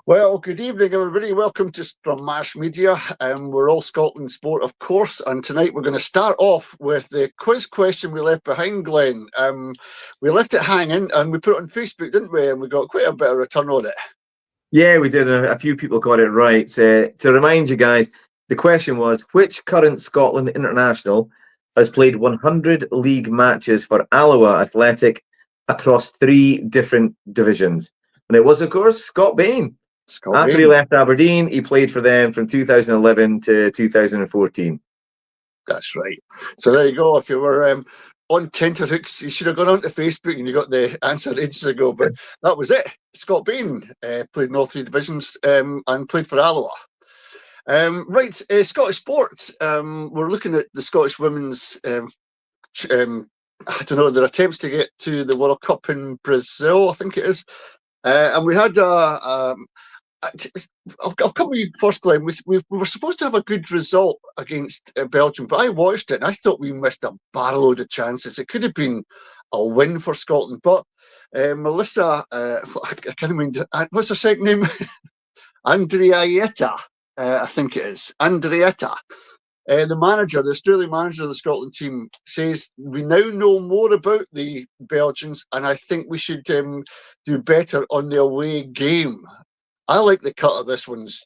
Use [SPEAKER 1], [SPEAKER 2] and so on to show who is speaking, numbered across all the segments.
[SPEAKER 1] Well, good evening, everybody. Welcome to Stramash Media. We're all Scotland sport, of course, and tonight we're going to start off with the quiz question we left behind, Glenn. We left it hanging and we put it on Facebook, didn't we? And we got quite a bit of return on it.
[SPEAKER 2] Yeah, we did. A few people got it right. To remind you guys, the question was, which current Scotland international has played 100 league matches for Alloa Athletic across 3 different divisions? And it was, of course, Scott Bain. After he left Aberdeen, he played for them from 2011 to 2014.
[SPEAKER 1] That's right. So there you go. If you were on tenterhooks, you should have gone onto Facebook and you got the answer ages ago. But that was it. Scott Bain played in all 3 divisions and played for Alloa. Right, Scottish sports. We're looking at the Scottish women's. I don't know, their attempts to get to the World Cup in Brazil, I think it is. And we had I'll come with you first, Glenn. We were supposed to have a good result against Belgium, but I watched it and I thought we missed a barload of chances. It could have been a win for Scotland, but Melissa, I can't remember, what's her second name? Andrietta, I think it is. Andrietta. The manager, the Australian manager of the Scotland team, says we now know more about the Belgians and I think we should do better on the away game. I like the cut of this one's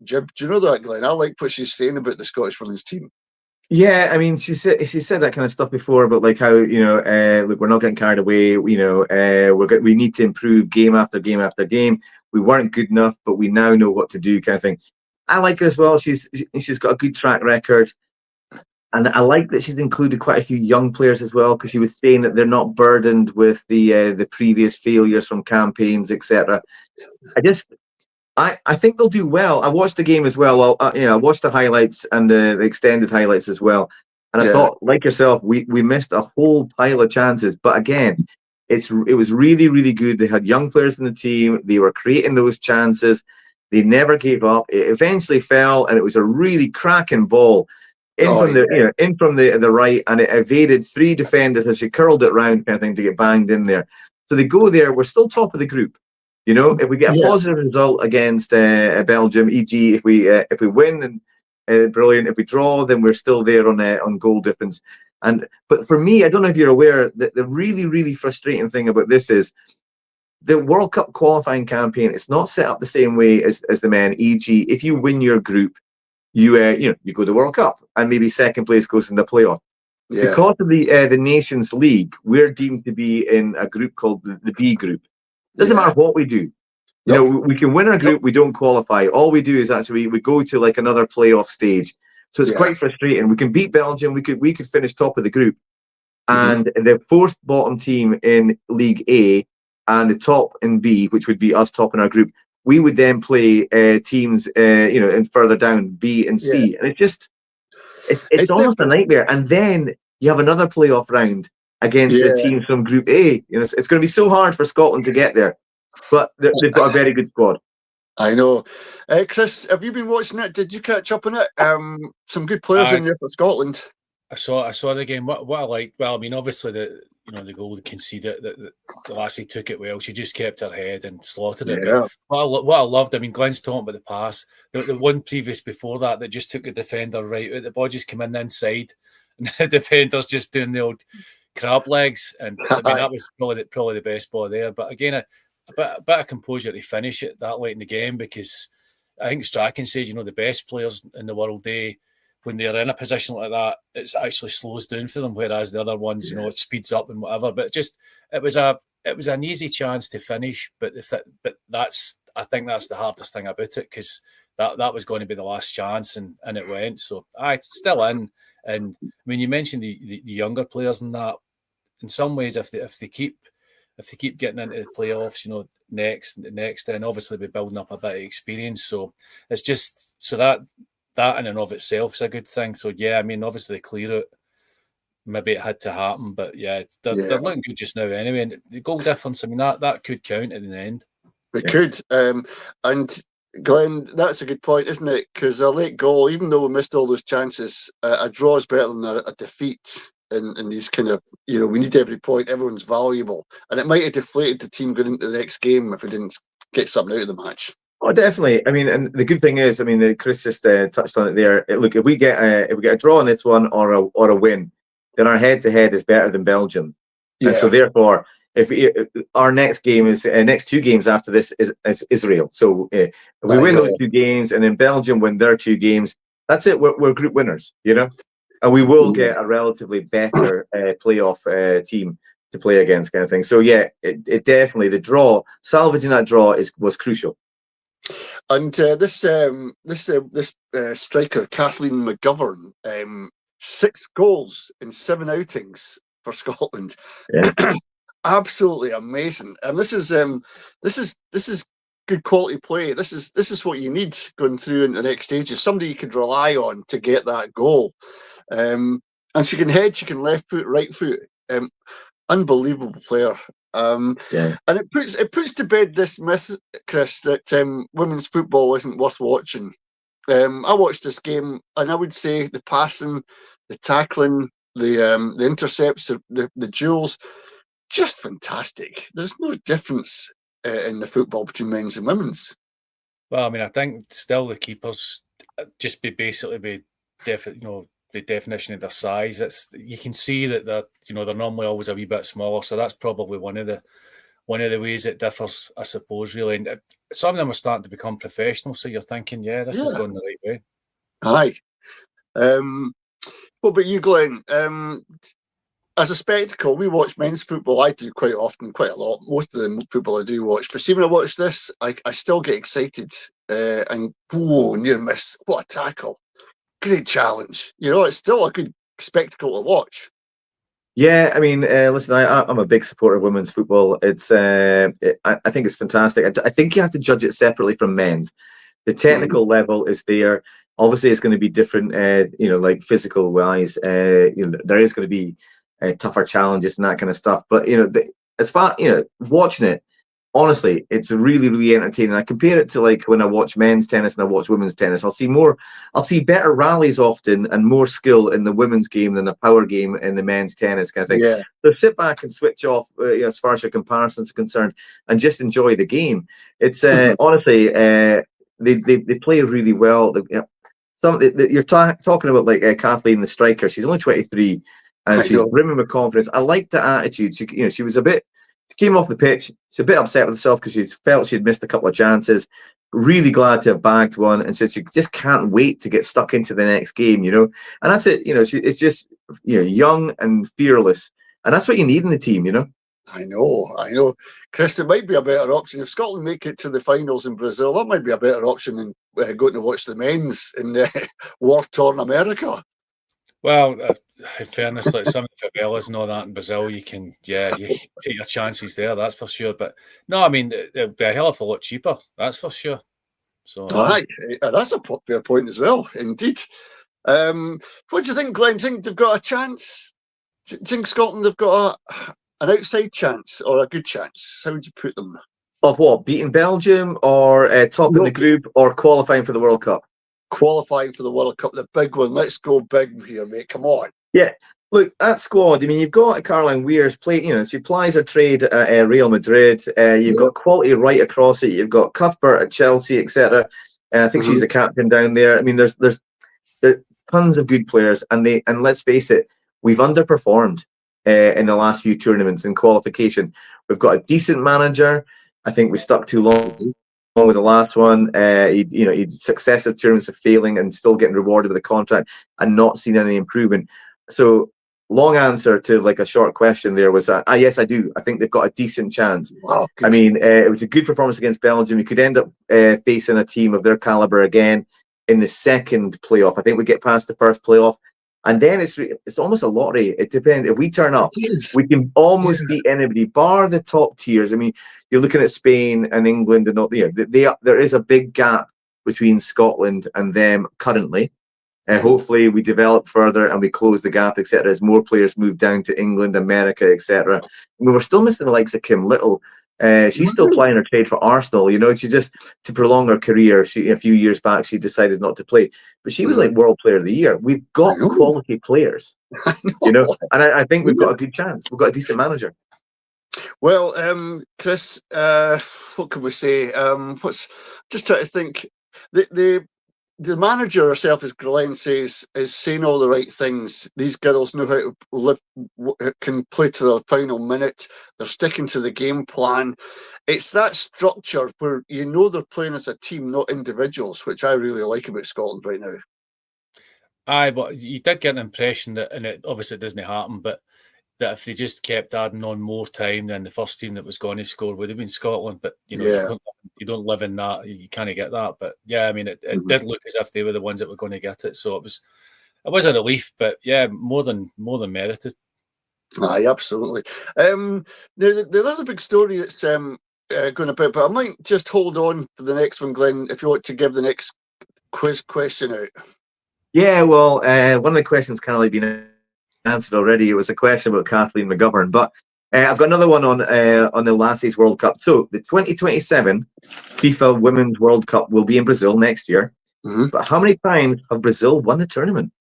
[SPEAKER 1] jib. Do you know that, Glenn? I like what she's saying about the Scottish women's team.
[SPEAKER 2] Yeah, I mean, she said that kind of stuff before about like how look, we're not getting carried away. We need to improve game after game after game. We weren't good enough, but we now know what to do, kind of thing. I like her as well. She's got a good track record, and I like that she's included quite a few young players as well, because she was saying that they're not burdened with the previous failures from campaigns, etc. I think they'll do well. I watched the game as well. I watched the highlights and the extended highlights as well. And I thought, like yourself, we missed a whole pile of chances. But again, it was really, really good. They had young players in the team. They were creating those chances. They never gave up. It eventually fell, and it was a really cracking ball in from the right, and it evaded 3 defenders as she curled it round, kind of thing, to get banged in there. So they go there. We're still top of the group. You know, if we get a positive result against Belgium, e.g., if we win, and brilliant. If we draw, then we're still there on goal difference. But for me, I don't know if you're aware that the really, really frustrating thing about this is the World Cup qualifying campaign. It's not set up the same way as the men. E.g., if you win your group, you go to the World Cup, and maybe second place goes in the playoff. Yeah. Because of the Nations League, we're deemed to be in a group called the B group. Doesn't matter what we do. You know, we can win our group, we don't qualify. All we do is actually we go to like another playoff stage. So it's quite frustrating. We can beat Belgium, we could finish top of the group. And the 4th bottom team in League A and the top in B, which would be us top in our group, we would then play teams and further down, B and C. And it's almost a nightmare. And then you have another playoff round against the teams from Group A. You know, it's going to be so hard for Scotland to get there, but they've got a very good squad.
[SPEAKER 1] I know. Chris, have you been watching it? Did you catch up on it? Some good players in there for Scotland.
[SPEAKER 3] I saw the game. What I liked, well, I mean, obviously the goal they conceded, the lassie took it well. She just kept her head and slaughtered it.
[SPEAKER 1] Yeah.
[SPEAKER 3] But what I loved, I mean, Glenn's talking about the pass. The one previous before that just took the defender right out. The ball just came in the inside, and the defender's just doing the old crab legs, and I mean that was probably the best ball there. But again, a bit of composure to finish it that late in the game, because I think Strachan says, the best players in the world, when they're in a position like that, it actually slows down for them, whereas the other ones, it speeds up and whatever. But it was an easy chance to finish, but I think that's the hardest thing about it, because that was going to be the last chance, and it went. So it's still in. And I mean, you mentioned the younger players in that. In some ways, if they keep getting into the playoffs, next, then obviously we're building up a bit of experience. So it's just that in and of itself is a good thing. So yeah, I mean, obviously they clear it. Maybe it had to happen, but they're looking good just now anyway. And the goal difference, I mean, that could count in the end.
[SPEAKER 1] It could. And Glenn, that's a good point, isn't it? Because a late goal, even though we missed all those chances, a draw is better than a defeat. In these kind of, we need every point. Everyone's valuable, and it might have deflated the team going into the next game if we didn't get something out of the match.
[SPEAKER 2] Oh, definitely. I mean, and the good thing is, I mean, Chris just touched on it there. Look, if we get a draw in this one or a win, then our head-to-head is better than Belgium, and so therefore, our next game is next 2 games after this is Israel. So if we win those 2 games, and then Belgium win their 2 games, that's it. We're group winners, you know, and we will get a relatively better playoff team to play against, kind of thing. So yeah, it definitely, the draw, salvaging that draw was crucial.
[SPEAKER 1] And this striker, Kathleen McGovern, 6 goals in 7 outings for Scotland.
[SPEAKER 2] Yeah.
[SPEAKER 1] Absolutely amazing. And this is good quality play. This is what you need going through into the next stages. Somebody you could rely on to get that goal. And she can head, she can left foot, right foot. Unbelievable player. And it puts to bed this myth, Chris, that women's football isn't worth watching. I watched this game, and I would say the passing, the tackling, the intercepts, the duels, just fantastic. There's no difference in the football between men's and women's.
[SPEAKER 3] Well, I mean, I think still the keepers just the definition of their size. You can see that they're normally always a wee bit smaller, so that's probably one of the ways it differs, I suppose, really. And some of them are starting to become professional, so you're thinking, this is going the right way.
[SPEAKER 1] Aye. What about you, Glenn? As a spectacle, we watch men's football. I do quite often, quite a lot. Most of the football I do watch. But see, when I watch this, I still get excited. And near miss. What a tackle. Great challenge. You know, it's still a good spectacle to watch.
[SPEAKER 2] Yeah, I mean, listen, I'm a big supporter of women's football. It's I think it's fantastic. I think you have to judge it separately from men's. The technical level is there. Obviously, it's going to be different, like physical wise. There is going to be tougher challenges and that kind of stuff. But, as far, watching it, honestly, it's really, really entertaining. I compare it to like when I watch men's tennis and I watch women's tennis. I'll see better rallies often and more skill in the women's game than a power game in the men's tennis kind of thing.
[SPEAKER 1] Yeah.
[SPEAKER 2] So sit back and switch off as far as your comparisons are concerned and just enjoy the game. It's honestly, they play really well. You're talking about like Kathleen, the striker. She's only 23 and she's brimming with confidence. I like the attitude. She was a bit. Came off the pitch. She's a bit upset with herself because she felt she'd missed a couple of chances. Really glad to have bagged one, and said she just can't wait to get stuck into the next game. And that's it. It's just young and fearless, and that's what you need in the team.
[SPEAKER 1] I know, Chris. It might be a better option if Scotland make it to the finals in Brazil. That might be a better option than going to watch the men's in war-torn America.
[SPEAKER 3] Well, in fairness, like some of the favelas and all that in Brazil, you can, you take your chances there, that's for sure. But no, I mean, it'll be a hell of a lot cheaper, that's for sure. So,
[SPEAKER 1] aye, that's a fair point as well, indeed. What do you think, Glenn? Do you think they've got a chance? Do you think Scotland have got an outside chance or a good chance? How would you put them?
[SPEAKER 2] Of what? Beating Belgium or topping the group or qualifying for the World Cup?
[SPEAKER 1] Qualifying for the World Cup, the big one. Let's go big here, mate. Come on.
[SPEAKER 2] Yeah, look, that squad. I mean, you've got Caroline Weir's play. She plies her trade at Real Madrid. You've got quality right across it. You've got Cuthbert at Chelsea, etc. I think she's the captain down there. I mean, there's tons of good players, and let's face it, we've underperformed in the last few tournaments in qualification. We've got a decent manager. I think we stuck too long with the last one. He'd successive tournaments of failing and still getting rewarded with a contract and not seen any improvement. So long answer to like a short question there was yes, I do. I think they've got a decent chance.
[SPEAKER 1] Wow,
[SPEAKER 2] I mean, it was a good performance against Belgium. You could end up facing a team of their caliber again in the second playoff. I think we get past the first playoff, and then it's almost a lottery. It depends. If we turn up, we can almost beat anybody, bar the top tiers. I mean, you're looking at Spain and England, and there is a big gap between Scotland and them currently. Hopefully we develop further and we close the gap, etc. As more players move down to England, America, etc. I mean, we're still missing the likes of Kim Little. She's still playing her trade for Arsenal. She just, to prolong her career, a few years back, she decided not to play. But she was like World Player of the Year. We've got quality players, and I think we've got a good chance. We've got a decent manager.
[SPEAKER 1] Well, Chris, what can we say? What's just trying to think. The manager herself, as Glenn says, is saying all the right things. These girls know how to live, can play to their final minute. They're sticking to the game plan. It's that structure where you know they're playing as a team, not individuals, which I really like about Scotland right now.
[SPEAKER 3] Aye, but you did get an impression that, and it obviously doesn't happen, but that if they just kept adding on more time, then the first team that was going to score would have been Scotland. But you don't live in that, you can't get that. But yeah, I mean, it did look as if they were the ones that were going to get it. So it was a relief, but yeah, more than merited.
[SPEAKER 1] Aye, absolutely. Now the other big story that's going about, but I might just hold on for the next one, Glenn, if you want to give the next quiz question out.
[SPEAKER 2] Yeah, well, one of the questions kind of been answered already. It was a question about Kathleen McGovern, but I've got another one on the Lassies World Cup. So the 2027 FIFA Women's World Cup will be in Brazil next year. Mm-hmm. But how many times have Brazil won the tournament?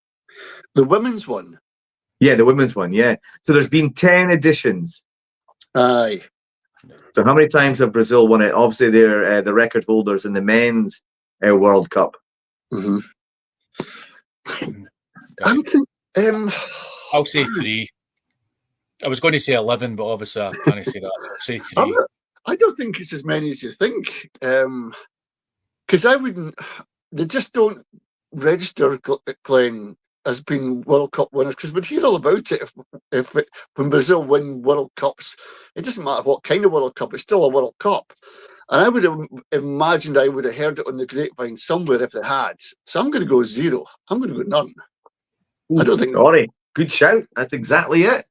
[SPEAKER 1] The women's one?
[SPEAKER 2] Yeah, the women's one, yeah. So there's been 10 editions.
[SPEAKER 1] Aye.
[SPEAKER 2] So how many times have Brazil won it? Obviously, they're the record holders in the men's World Cup.
[SPEAKER 1] Mm-hmm.
[SPEAKER 3] I'll say 3. I was going to say 11, but obviously I can't say that. I'll say 3.
[SPEAKER 1] I don't think it's as many as you think. Because they just don't register, Glenn, as being World Cup winners, because we'd hear all about it when Brazil win World Cups. It doesn't matter what kind of World Cup, it's still a World Cup. And I would have imagined I would have heard it on the grapevine somewhere if they had. So I'm going to go 0. I'm going to go none. I don't think.
[SPEAKER 2] Sorry, good shout. That's exactly it.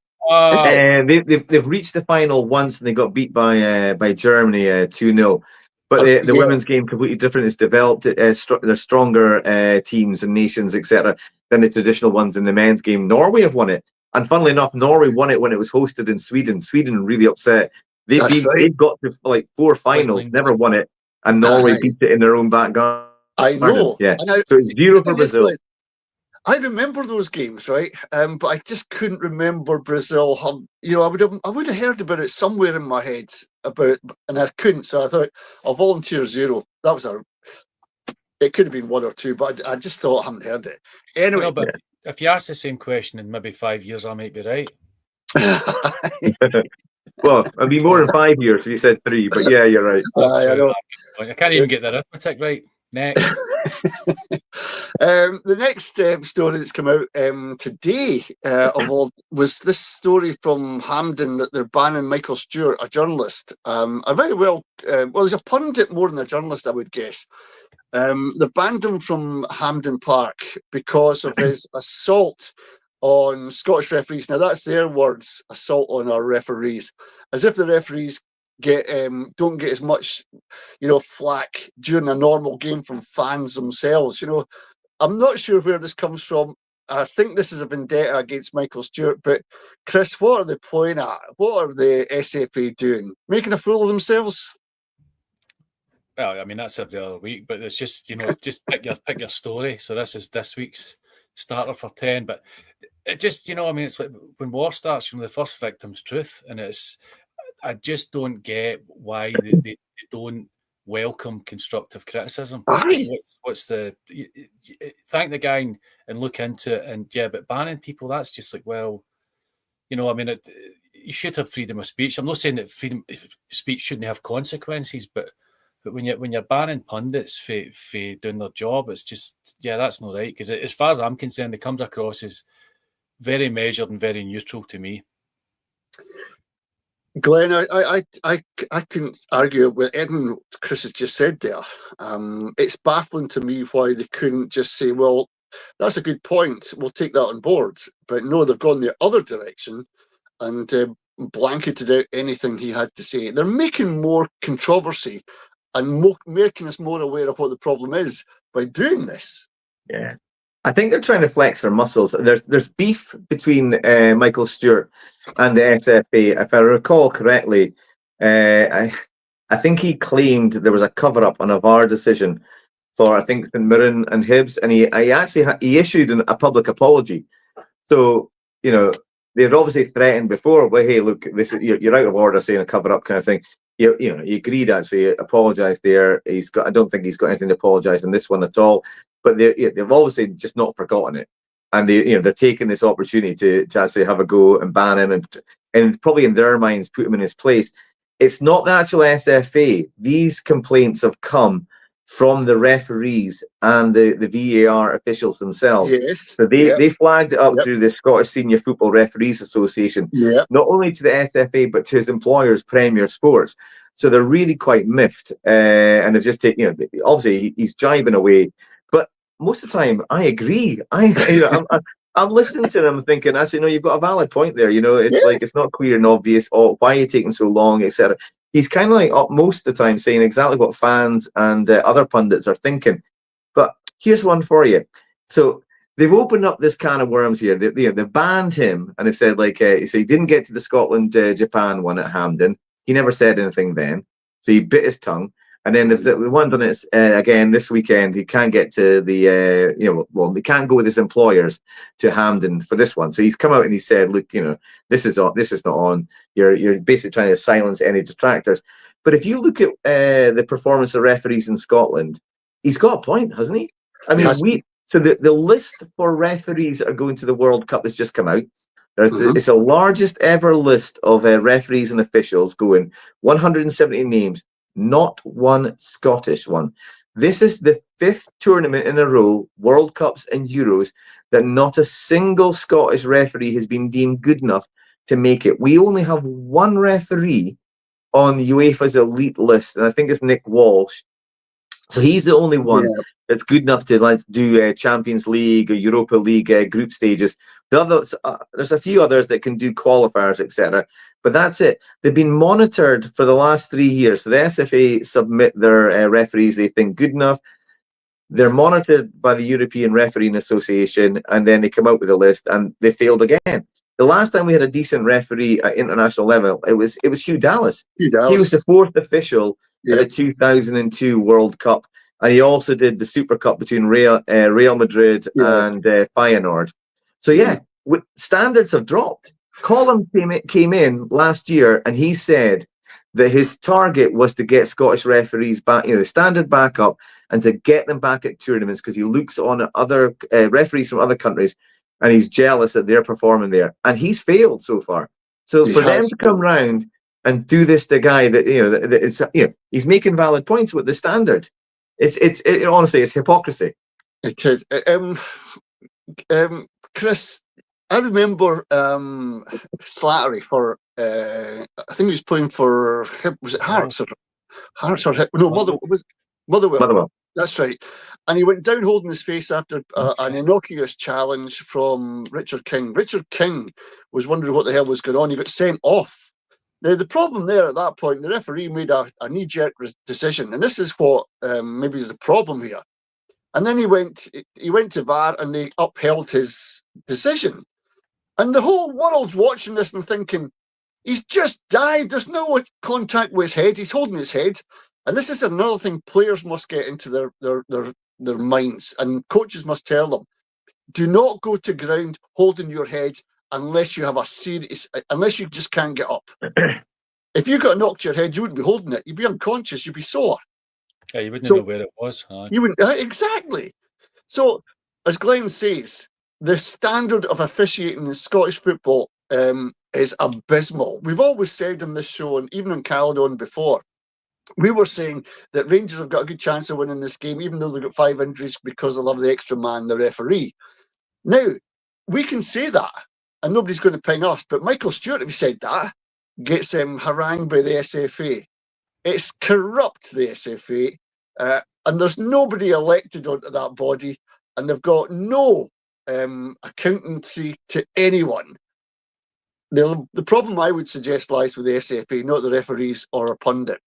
[SPEAKER 2] They've reached the final once and they got beat by Germany 2-0. But the women's game completely different. It's developed. They're stronger teams and nations, etc., than the traditional ones in the men's game. Norway have won it, and funnily enough, Norway won it when it was hosted in Sweden. Sweden really upset. They've got to like 4 finals, never won it, and Norway beat it in their own back garden.
[SPEAKER 1] I know.
[SPEAKER 2] Yeah. So it's 0 for Brazil.
[SPEAKER 1] I remember those games, right? But I just couldn't remember Brazil. I would have heard about it somewhere in my head and I couldn't. So I thought I'll volunteer 0. That was it could have been 1 or 2, but I just thought I haven't heard it. Anyway,
[SPEAKER 3] but if you ask the same question in maybe 5 years, I might be right.
[SPEAKER 2] Well, it'll be more than 5 years. You said 3, but yeah, you're right.
[SPEAKER 3] I can't even get the arithmetic right. Next.
[SPEAKER 1] The next story that's come out today was this story from Hampden that they're banning Michael Stewart, a journalist. He's a pundit more than a journalist, I would guess. They banned him from Hampden Park because of his assault on Scottish referees. Now that's their words, assault on our referees, as if the referees don't get as much, flack during a normal game from fans themselves. I'm not sure where this comes from. I think this is a vendetta against Michael Stewart. But Chris, what are they playing at? What are the SFA doing? Making a fool of themselves?
[SPEAKER 3] Well, I mean that's every other week, but it's just just pick your story. So this is this week's starter for 10. But it just it's like when war starts, the first victim's truth, and I just don't get why they don't welcome constructive criticism. What's the thank the guy and look into it, and but banning people, that's just like, well, you should have freedom of speech. I'm not saying that freedom of speech shouldn't have consequences, but when you're banning pundits for doing their job, it's just that's not right, because as far as I'm concerned, it comes across as very measured and very neutral to me.
[SPEAKER 1] Glenn, I couldn't argue with anything Chris has just said there. It's baffling to me why they couldn't just say, well, that's a good point, we'll take that on board. But no, they've gone the other direction and blanketed out anything he had to say. They're making more controversy and making us more aware of what the problem is by doing this.
[SPEAKER 2] Yeah. I think they're trying to flex their muscles. There's beef between Michael Stewart and the SFA. If I recall correctly, I think he claimed there was a cover-up on a VAR decision for, I think, St Mirren and Hibs, and he issued a public apology. So, they've obviously threatened before. Well, hey, look, this is you're out of order, saying a cover up kind of thing. You know, he agreed actually, apologised there. I don't think he's got anything to apologise on this one at all. But they've obviously just not forgotten it, and they're taking this opportunity to actually have a go and ban him, and probably in their minds put him in his place. It's not the actual SFA. These complaints have come from the referees and the VAR officials themselves.
[SPEAKER 1] Yes.
[SPEAKER 2] So they flagged it up through the Scottish Senior Football Referees Association, not only to the SFA, but to his employers, Premier Sports. So they're really quite miffed. And they've just taken, obviously he's jibing away. But most of the time, I agree. I'm listening to them thinking, actually, no, you've got a valid point there. It's like, it's not clear and obvious. Oh, why are you taking so long, etc. He's kind of like most of the time saying exactly what fans and other pundits are thinking. But here's one for you. So they've opened up this can of worms here. They've banned him, and they've said, so he didn't get to the Scotland-Japan one at Hampden. He never said anything then. So he bit his tongue. And then the one done it again this weekend. He can't get to the, he can't go with his employers to Hampden for this one. So he's come out and he said, look, this is not on. You're basically trying to silence any detractors. But if you look at the performance of referees in Scotland, he's got a point, hasn't he? I mean, so the list for referees that are going to the World Cup has just come out. It's the largest ever list of referees and officials going, 170 names. Not one Scottish one. This is the 5th tournament in a row, World Cups and Euros, that not a single Scottish referee has been deemed good enough to make it. We only have one referee on UEFA's elite list, and I think it's Nick Walsh. So he's the only one that's good enough to do Champions League or Europa League group stages. The others, there's a few others that can do qualifiers, etc. But that's it. They've been monitored for the last 3 years. So the SFA submit their referees they think good enough. They're monitored by the European Refereeing Association, and then they come out with a list, and they failed again. The last time we had a decent referee at international level, it was Hugh Dallas. He was the 4th official at the 2002 World Cup, and he also did the Super Cup between Real Madrid and Feyenoord. So standards have dropped. Colin came in last year, and he said that his target was to get Scottish referees back, the standard back up, and to get them back at tournaments, because he looks on at other referees from other countries, and he's jealous that they're performing there, and he's failed so far. So for them to come round and do this to a guy that he's making valid points with the standard. It's honestly, it's hypocrisy.
[SPEAKER 1] It is. Chris, I remember Slattery for I think he was playing for, was it Hearts or no, Motherwell. That's right. And he went down holding his face after an innocuous challenge from Richard King. Richard King was wondering what the hell was going on. He got sent off. Now, the problem there at that point, the referee made a knee-jerk decision, and this is what maybe is the problem here. And then he went to VAR, and they upheld his decision. And the whole world's watching this and thinking, he's just dived. There's no contact with his head. He's holding his head. And this is another thing players must get into their minds, and coaches must tell them, do not go to ground holding your head unless you have unless you just can't get up. If you got knocked your head, you wouldn't be holding it. You'd be unconscious. You'd be sore.
[SPEAKER 3] Yeah, you wouldn't know where it was.
[SPEAKER 1] You wouldn't, exactly. So, as Glenn says, the standard of officiating in Scottish football is abysmal. We've always said in this show, and even on Caledon before, we were saying that Rangers have got a good chance of winning this game, even though they've got 5 injuries because they love the extra man, the referee. Now, we can say that, and nobody's going to ping us, but Michael Stewart, if he said that, gets harangued by the SFA. It's corrupt, the SFA, and there's nobody elected onto that body, and they've got no accountancy to anyone. The problem, I would suggest, lies with the SFA, not the referees or a pundit.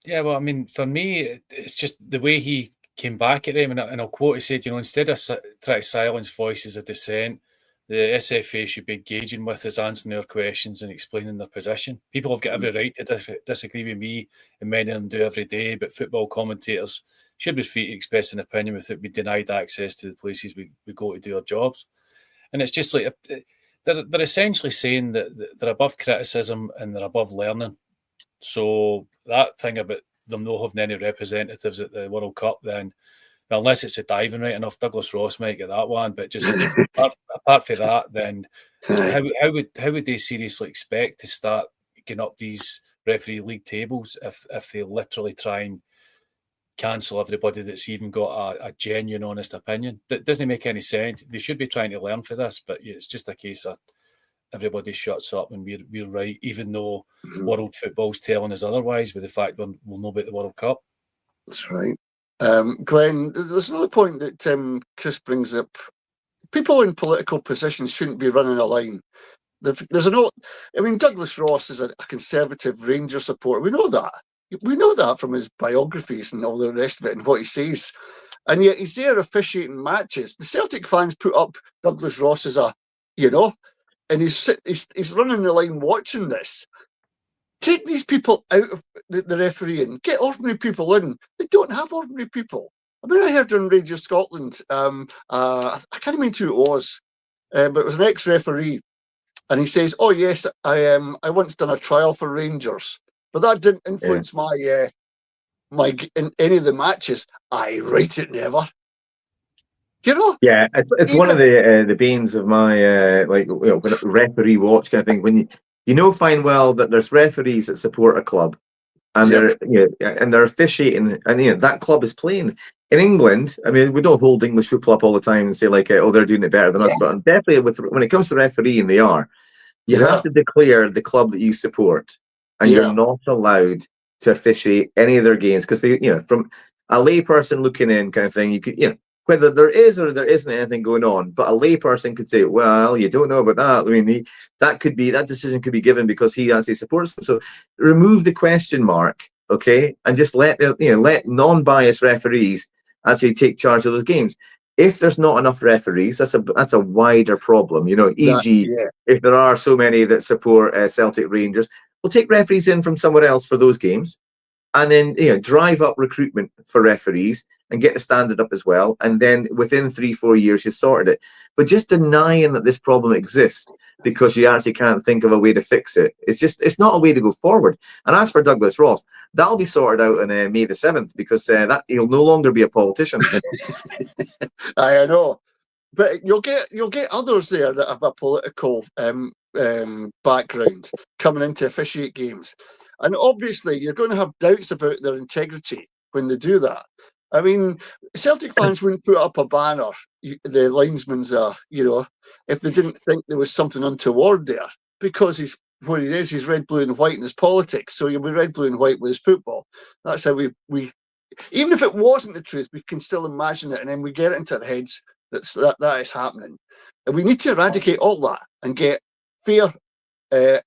[SPEAKER 3] Yeah, well, I mean, for me, it's just the way he came back at him, and I'll quote, he said, instead of trying to silence voices of dissent, the SFA should be engaging with us, answering their questions and explaining their position. People have got every right to disagree with me, and many of them do every day, but football commentators should be free to express an opinion without being denied access to the places we go to do our jobs. And it's just like they're essentially saying that they're above criticism and they're above learning. So that thing about them not having any representatives at the World Cup, then unless it's a diving right enough, Douglas Ross might get that one. But just apart from that, then how would they seriously expect to start getting up these referee league tables if they literally try and cancel everybody that's even got a genuine, honest opinion? That doesn't make any sense. They should be trying to learn for this, but it's just a case of everybody shuts up and we're right, even though world football's telling us otherwise with the fact we'll know about the World Cup.
[SPEAKER 1] That's right. Glenn, there's another point that Chris brings up. People in political positions shouldn't be running a line. Douglas Ross is a conservative Ranger supporter. We know that. We know that from his biographies and all the rest of it and what he says. And yet he's there officiating matches. The Celtic fans put up Douglas Ross as and he's running the line watching this. Take these people out of the refereeing. Get ordinary people in. They don't have ordinary people. I mean, I heard on Radio Scotland, I can't remember who it was, but it was an ex-referee. And he says, "Oh yes, I once done a trial for Rangers, but that didn't influence my in any of the matches. I rate it never."
[SPEAKER 2] Yeah, it's one of the banes of my referee watch kind of thing. When you know fine well that there's referees that support a club, and they're officiating, and that club is playing. In England, I mean, we don't hold English football up all the time and say they're doing it better than us, but definitely when it comes to refereeing, they are. You have to declare the club that you support, and you're not allowed to officiate any of their games because they, from a layperson looking in kind of thing, you could, whether there is or there isn't anything going on, but a layperson could say, "Well, you don't know about that." I mean, that decision could be given because he actually supports them. So remove the question mark, okay, and just let let non-biased referees actually take charge of those games. If there's not enough referees, that's a wider problem. E.g., if there are so many that support Celtic Rangers, we'll take referees in from somewhere else for those games, and then drive up recruitment for referees and get the standard up as well. And then within 3-4 years, you sorted it. But just denying that this problem exists because you actually can't think of a way to fix it, it's not a way to go forward. And as for Douglas Ross, that'll be sorted out on May the 7th because that he'll no longer be a politician.
[SPEAKER 1] I know, but you'll get others there that have a political background coming into officiate games, and obviously you're going to have doubts about their integrity when they do that. I mean, Celtic fans wouldn't put up a banner, the linesman's, if they didn't think there was something untoward there, because he's red, blue and white in his politics. So you'll be red, blue and white with his football. That's how we even if it wasn't the truth, we can still imagine it, and then we get it into our heads that is happening. And we need to eradicate all that and get fair,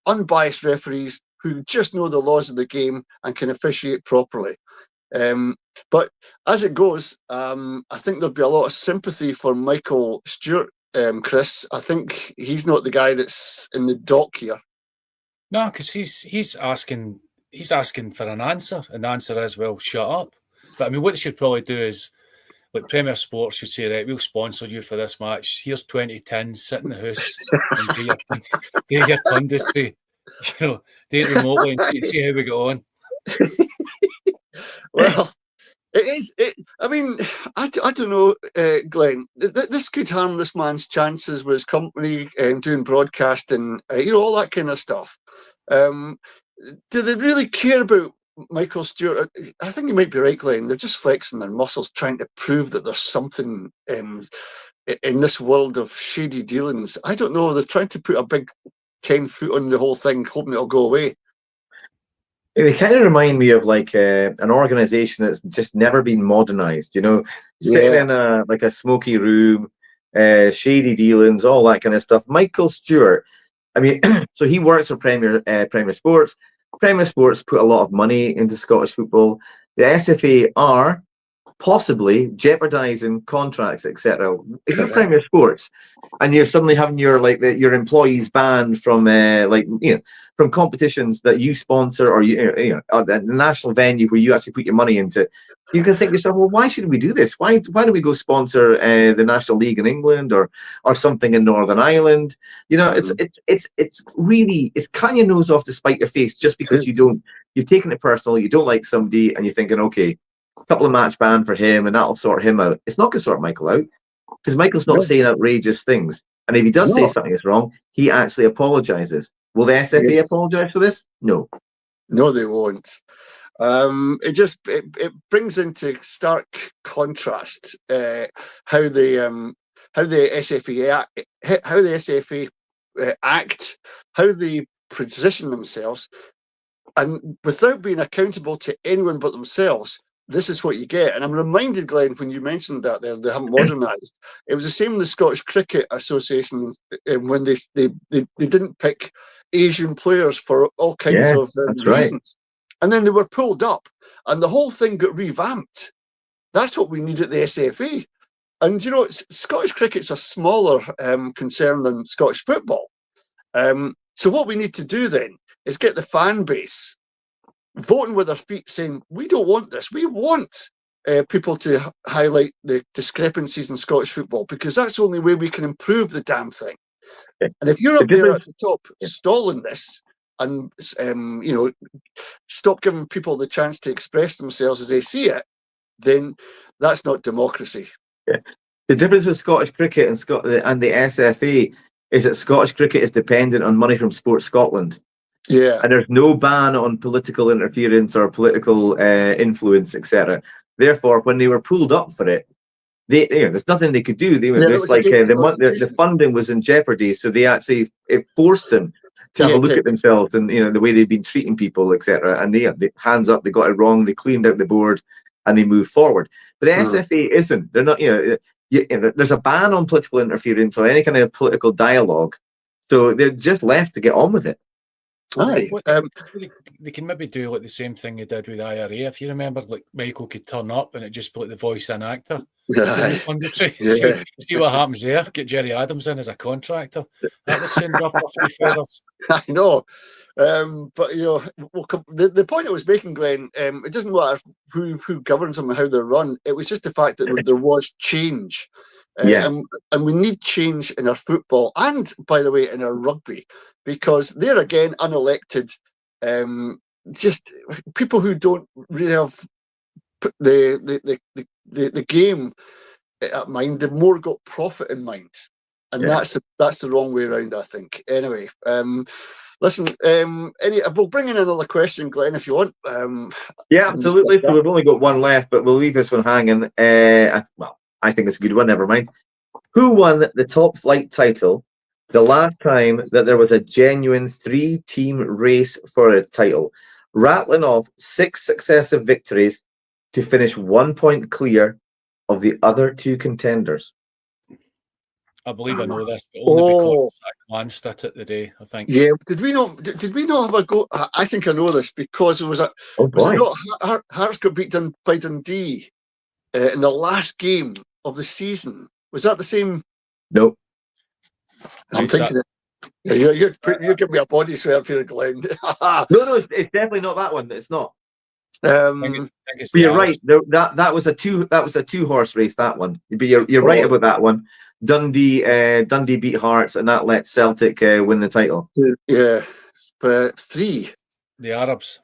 [SPEAKER 1] unbiased referees who just know the laws of the game and can officiate properly. But as it goes, I think there'll be a lot of sympathy for Michael Stewart, Chris. I think he's not the guy that's in the dock here.
[SPEAKER 3] No, because he's asking for an answer, and the answer is, well, shut up. But I mean, what they should probably do is, like Premier Sports should say, right, we'll sponsor you for this match. Here's 20 tins, sit in the house and do your punditry, do it remotely and see how we get on.
[SPEAKER 1] Well, I mean, I don't know, Glenn. This could harm this man's chances with his company doing broadcasting, all that kind of stuff. Do they really care about Michael Stewart? I think you might be right, Glenn. They're just flexing their muscles, trying to prove that there's something in this world of shady dealings. I don't know. They're trying to put a big 10 foot on the whole thing, hoping it'll go away.
[SPEAKER 2] They kind of remind me of like an organization that's just never been modernized, sitting in a smoky room, shady dealings, all that kind of stuff. Michael Stewart, I mean, so he works for Premier Sports. Premier Sports put a lot of money into Scottish football. The SFA are possibly jeopardizing contracts, etc. If you're playing your sports and you're suddenly having your your employees banned from from competitions that you sponsor, or the national venue where you actually put your money into, you can think to yourself, well, why should we do this? Why don't we go sponsor the National League in England or something in Northern Ireland? It's really, it's kind of nose off to spite your face, just because you've taken it personal, you don't like somebody, and you're thinking, okay, a couple of match ban for him and that'll sort him out. It's not going to sort Michael out, because Michael's not saying outrageous things. And if he does say something is wrong, he actually apologizes. Will the SFA apologize for this? No.
[SPEAKER 1] No, they won't. It brings into stark contrast how the SFA act, how they position themselves, and without being accountable to anyone but themselves. This is what you get. And I'm reminded, Glenn, when you mentioned that they haven't modernised. It was the same in the Scottish Cricket Association when they didn't pick Asian players for all kinds of reasons. Right. And then they were pulled up and the whole thing got revamped. That's what we need at the SFA. And, Scottish cricket's a smaller concern than Scottish football. So what we need to do then is get the fan base voting with their feet, saying, we don't want this. We want people to highlight the discrepancies in Scottish football, because that's the only way we can improve the damn thing. And if you're up there at the top stalling this and, stop giving people the chance to express themselves as they see it, then that's not democracy.
[SPEAKER 2] Yeah. The difference with Scottish cricket and the SFA is that Scottish cricket is dependent on money from Sports Scotland.
[SPEAKER 1] Yeah,
[SPEAKER 2] and there's no ban on political interference or political influence, etc. Therefore, when they were pulled up for it, there's nothing they could do. The funding was in jeopardy, so it forced them to have a look at themselves and the way they've been treating people, etc. And they hands up, they got it wrong, they cleaned out the board, and they moved forward. But the SFA isn't. They're not. There's a ban on political interference or any kind of political dialogue, so they're just left to get on with it.
[SPEAKER 1] Aye.
[SPEAKER 3] They can maybe do like the same thing they did with IRA. If you remember, like Michael could turn up and it just put the voice in actor. See what happens there. Get Jerry Adams in as a contractor. That would send off a few feathers.
[SPEAKER 1] I know. But the point I was making, Glenn, it doesn't matter who governs them and how they're run. It was just the fact that there was change. And we need change in our football and, by the way, in our rugby, because they're again unelected, just people who don't really have the game at mind. They've more got profit in mind, and that's the wrong way around, I think. Anyway, listen, we'll bring in another question, Glenn, if you want.
[SPEAKER 2] Yeah, absolutely. So we've only got one left, but we'll leave this one hanging. I think it's a good one. Never mind. Who won the top flight title the last time that there was a genuine 3-team race for a title, rattling off 6 successive victories to finish 1 point clear of the other 2 contenders?
[SPEAKER 3] I believe I know this, but only because I glanced at it today, I think.
[SPEAKER 1] Yeah, did we not have a go? I think I know this because it was was it not Hearts got beaten by Dundee in the last game of the season? Was that the same?
[SPEAKER 2] Nope.
[SPEAKER 1] I'm thinking you're giving me a body sweat here, Glenn.
[SPEAKER 2] No, it's definitely not that one. It's not.
[SPEAKER 1] But
[SPEAKER 2] you're right. That was a 2-horse race. That one. But you're right about that one. Dundee beat Hearts, and that let Celtic win the title.
[SPEAKER 1] Yeah, but 3.
[SPEAKER 3] The Arabs.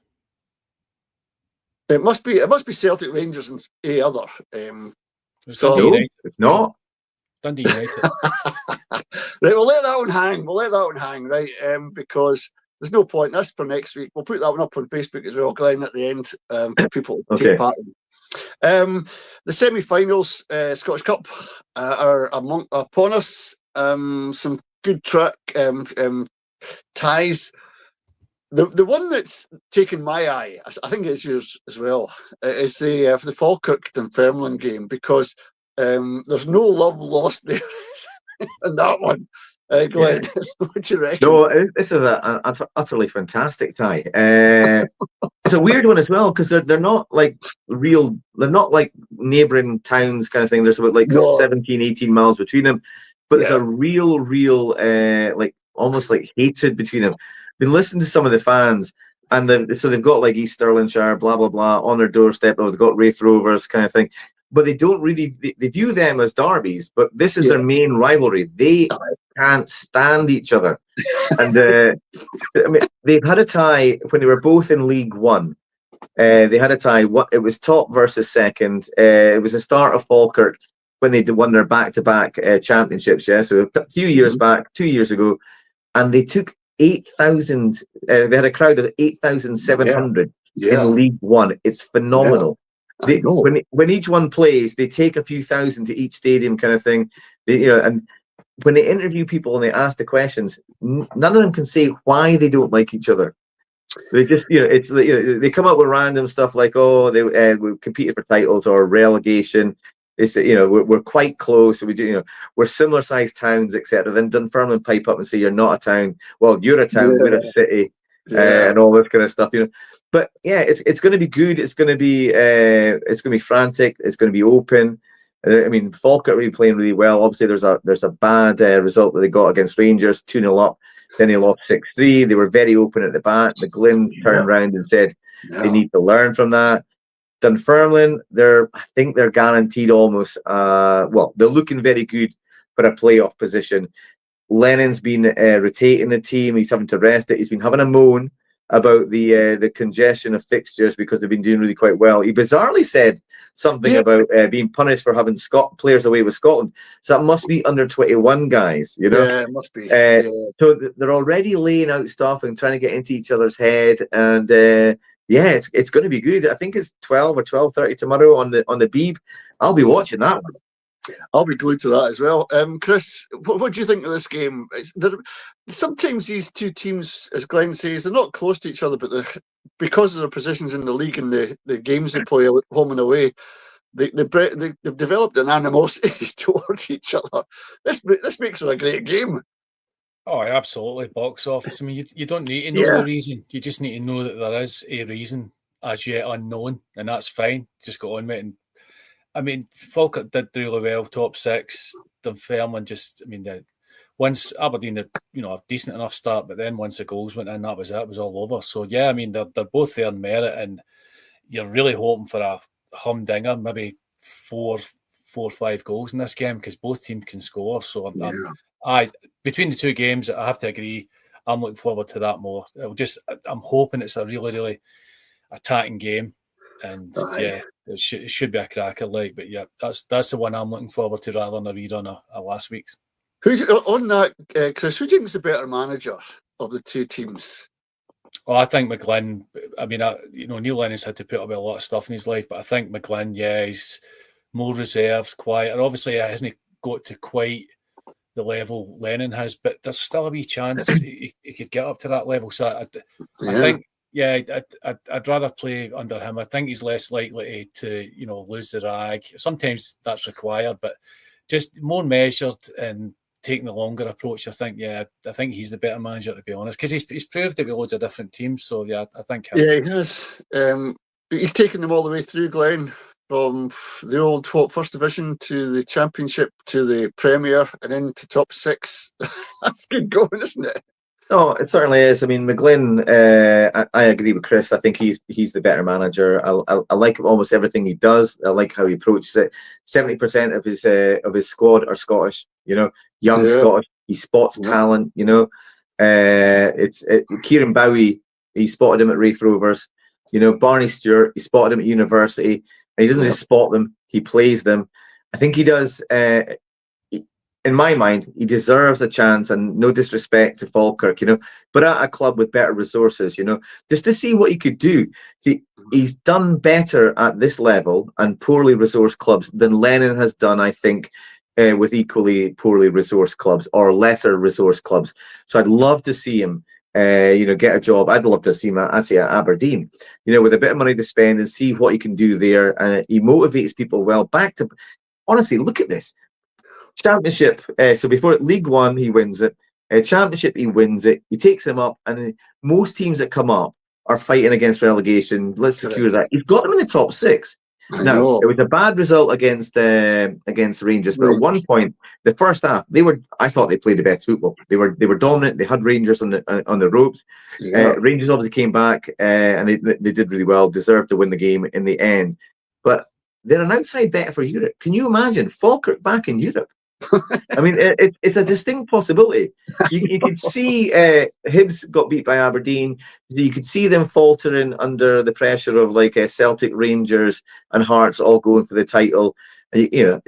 [SPEAKER 1] It must be Celtic, Rangers, and a other.
[SPEAKER 3] It's
[SPEAKER 2] not.
[SPEAKER 3] Dundee United.
[SPEAKER 1] Right, we'll let that one hang. Right, because there's no point. That's for next week. We'll put that one up on Facebook as well, Glenn, at the end for people to take part in. The semi-finals, Scottish Cup, are upon us. Some good track ties. The one that's taken my eye, I think it's yours as well, is the Falkirk-Dunfermline game, because there's no love lost there in that one. Glenn, what do you reckon?
[SPEAKER 2] No, this is an utterly fantastic tie. It's a weird one as well because they're not like real. They're not like neighbouring towns kind of thing. There's about like 17, 18 miles between them, but there's a real, like almost like hatred between them. Been listening to some of the fans, and so they've got like East Stirlingshire, blah blah blah, on their doorstep. They've got Wraith Rovers kind of thing, but they don't really. They view them as derbies, but this is their main rivalry. They can't stand each other, and I mean, they've had a tie when they were both in League One. They had a tie. It was top versus second. It was the start of Falkirk when they won their back-to-back championships. Yeah, so a few years back, 2 years ago, and they took 8,000. They had a crowd of 8,700 in League One. It's phenomenal. When each one plays, they take a few thousand to each stadium, kind of thing. And when they interview people and they ask the questions, none of them can say why they don't like each other. They just, it's they come up with random stuff like, oh, we competed for titles or relegation. It's we're quite close. We do, we're similar sized towns, etc. Then Dunfermline pipe up and say you're not a town. Well, you're a town. We're a city, and all this kind of stuff. But yeah, it's going to be good. It's going to be frantic. It's going to be open. I mean, Falkirk really playing really well. Obviously, there's a bad result that they got against Rangers, 2-0 up. Then they lost 6-3. They were very open at the back. McGlynn turned around and said they need to learn from that. Dunfermline, I think they're guaranteed almost. Well, they're looking very good for a playoff position. Lennon's been rotating the team. He's having to rest it. He's been having a moan about the congestion of fixtures because they've been doing really quite well. He bizarrely said something about being punished for having players away with Scotland. So that must be under 21 guys,
[SPEAKER 1] Yeah, it must be.
[SPEAKER 2] So they're already laying out stuff and trying to get into each other's head. And it's going to be good. I think it's 12 or 12:30 tomorrow on the Beeb. I'll be watching that one.
[SPEAKER 1] I'll be glued to that as well. Chris, what do you think of this game? Sometimes these two teams, as Glenn says, they're not close to each other, but because of their positions in the league and the games they play home and away, they've developed an animosity towards each other. This makes it a great game.
[SPEAKER 3] Oh, absolutely. Box office. I mean, you don't need to know the reason. You just need to know that there is a reason as yet unknown, and that's fine. Just go on with it. And I mean, Falkirk did really well, top six. Dunfermline once Aberdeen had, a decent enough start, but then once the goals went in, that was it. It was all over. So yeah, I mean, they're both there in merit, and you're really hoping for a humdinger, maybe four or 5 goals in this game because both teams can score. So between the two games, I have to agree. I'm looking forward to that more. I'm hoping it's a really, really attacking game. And it should be a cracker, but that's the one I'm looking forward to rather than a rerun of last week's.
[SPEAKER 1] On that, Chris, who do you think is the better manager of the two teams?
[SPEAKER 3] Oh, I think McGlynn. I mean, Neil Lennon's had to put up with a lot of stuff in his life, but I think McGlynn, he's more reserved, quieter. Obviously, he hasn't got to quite the level Lennon has, but there's still a wee chance he could get up to that level. So I think. Yeah, I'd rather play under him. I think he's less likely to, lose the rag. Sometimes that's required, but just more measured and taking the longer approach. I think he's the better manager, to be honest, because he's proved it with loads of different teams. So I think him.
[SPEAKER 1] Yeah, he has. He's taken them all the way through, Glenn, from the old First Division to the Championship to the Premier and then to top 6. That's good going, isn't it?
[SPEAKER 2] No, it certainly is. I mean, McGlynn, I agree with Chris. I think he's the better manager. I like almost everything he does. I like how he approaches it. 70% of his squad are Scottish. Young Scottish. He spots talent. It's Kieran Bowie. He spotted him at Wraith Rovers. Barney Stewart. He spotted him at university. And he doesn't just spot them; he plays them. I think he does. In my mind, he deserves a chance, and no disrespect to Falkirk, but at a club with better resources, just to see what he could do. He's done better at this level and poorly resourced clubs than Lennon has done, I think, with equally poorly resourced clubs or lesser resourced clubs. So I'd love to see him, get a job. I'd love to see him at Aberdeen, with a bit of money to spend and see what he can do there. And he motivates people well. Honestly, look at this. Championship. So before League One, he wins it. Championship, he wins it. He takes them up, and most teams that come up are fighting against relegation. Let's secure that. He's got them in the top 6. Now, it was a bad result against Rangers, but at one point, the first half, I thought they played the best football. They were dominant. They had Rangers on the ropes.
[SPEAKER 1] Yeah.
[SPEAKER 2] Rangers obviously came back, and they did really well, deserved to win the game in the end. But they're an outside bet for Europe. Can you imagine Falkirk back in Europe? I mean, it's a distinct possibility. You could see Hibs got beat by Aberdeen. You could see them faltering under the pressure of like Celtic, Rangers, and Hearts all going for the title.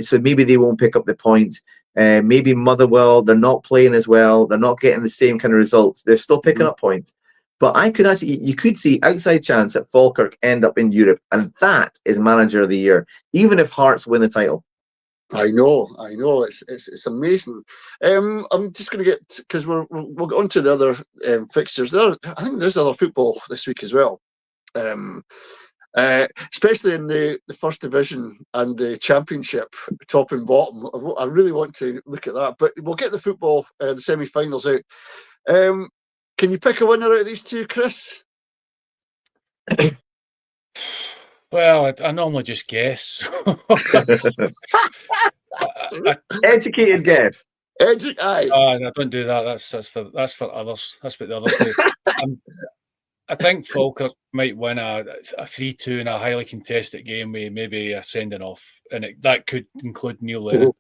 [SPEAKER 2] So maybe they won't pick up the points. Maybe Motherwell, they're not playing as well. They're not getting the same kind of results. They're still picking up points. But you could see outside chance that Falkirk end up in Europe, and that is manager of the year, even if Hearts win the title.
[SPEAKER 1] I know. It's amazing. I'm just going to get, because we'll get on to the other fixtures. I think there's other football this week as well, especially in the first division and the championship, top and bottom. I really want to look at that, but we'll get the football, the semi-finals out. Can you pick a winner out of these two, Chris?
[SPEAKER 3] Well, I normally just guess.
[SPEAKER 2] Educated guess.
[SPEAKER 1] Aye.
[SPEAKER 3] I don't do that. That's for others. That's what the others do. I think Falkirk might win a 3-2 in a highly contested game with maybe a sending off, and that could include Neil Lennon.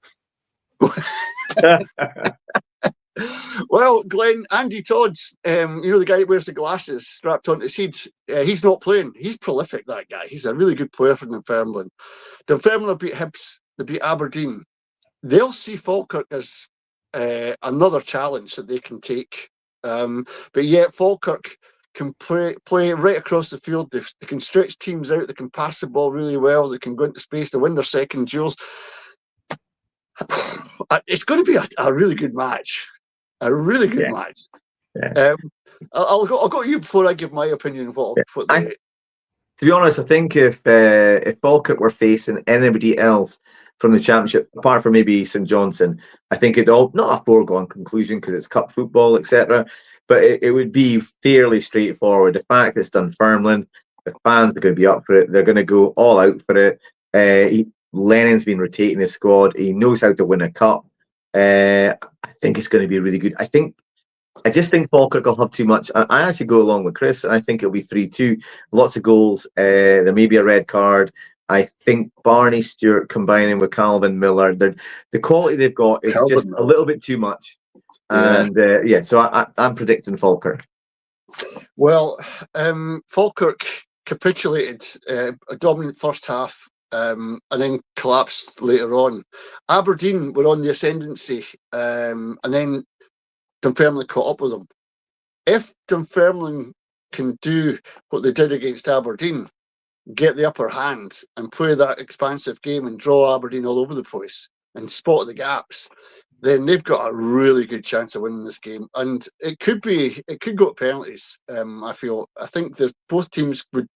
[SPEAKER 1] Well, Glenn, Andy Todd's, the guy that wears the glasses strapped onto his head, he's not playing. He's prolific, that guy. He's a really good player for Dunfermline. Dunfermline beat Hibs, they beat Aberdeen. They'll see Falkirk as another challenge that they can take. But yet Falkirk can play right across the field. They can stretch teams out. They can pass the ball really well. They can go into space. They win their second duels. It's going to be a really good match. A really good match. Yeah. I'll go to you before I give my opinion. To
[SPEAKER 2] be honest, I think if Falkirk were facing anybody else from the championship, apart from maybe St Johnstone, I think it all not a foregone conclusion because it's cup football, etc. But it would be fairly straightforward. The fact it's Dunfermline, the fans are going to be up for it. They're going to go all out for it. Lennon's been rotating his squad. He knows how to win a cup. I think it's going to be really good. I just think Falkirk will have too much. I actually go along with Chris, and I think it'll be 3-2. Lots of goals. There may be a red card. I think Barney Stewart combining with Calvin Miller, the quality they've got is just a little bit too much. And so I'm predicting Falkirk.
[SPEAKER 1] Well, Falkirk capitulated a dominant first half. And then collapsed later on. Aberdeen were on the ascendancy, and then Dunfermline caught up with them. If Dunfermline can do what they did against Aberdeen, get the upper hand and play that expansive game and draw Aberdeen all over the place and spot the gaps, then they've got a really good chance of winning this game. And it could go to penalties. I think that both teams would,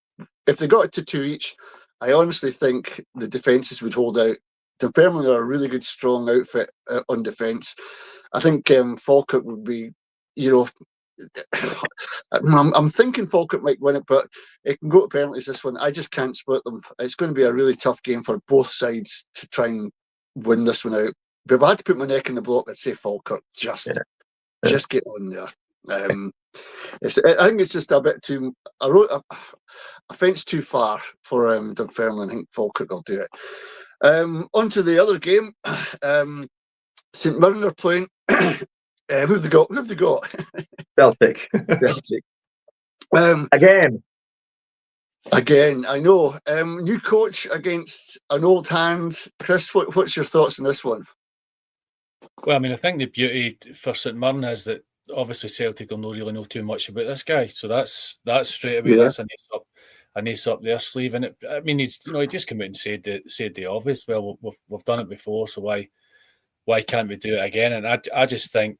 [SPEAKER 1] if they got it to 2 each, I honestly think the defences would hold out. Dunfermline are a really good, strong outfit on defence. I think Falkirk would be, I'm thinking Falkirk might win it, but it can go to penalties, this one. I just can't split them. It's going to be a really tough game for both sides to try and win this one out. But if I had to put my neck in the block, I'd say Falkirk. Just get on there. I think it's just a bit too. I wrote a fence too far for Dunfermline. I think Falkirk will do it. On to the other game. St Mirren are playing. Who've they got?
[SPEAKER 2] Celtic.
[SPEAKER 1] Celtic. Again, I know. New coach against an old hand. Chris, what's your thoughts on this one?
[SPEAKER 3] Well, I mean, I think the beauty for St Mirren is that obviously Celtic will not really know too much about this guy, so that's straight away. That's an ace up their sleeve, and he just came out and said the obvious. Well, we've done it before, so why can't we do it again? And I just think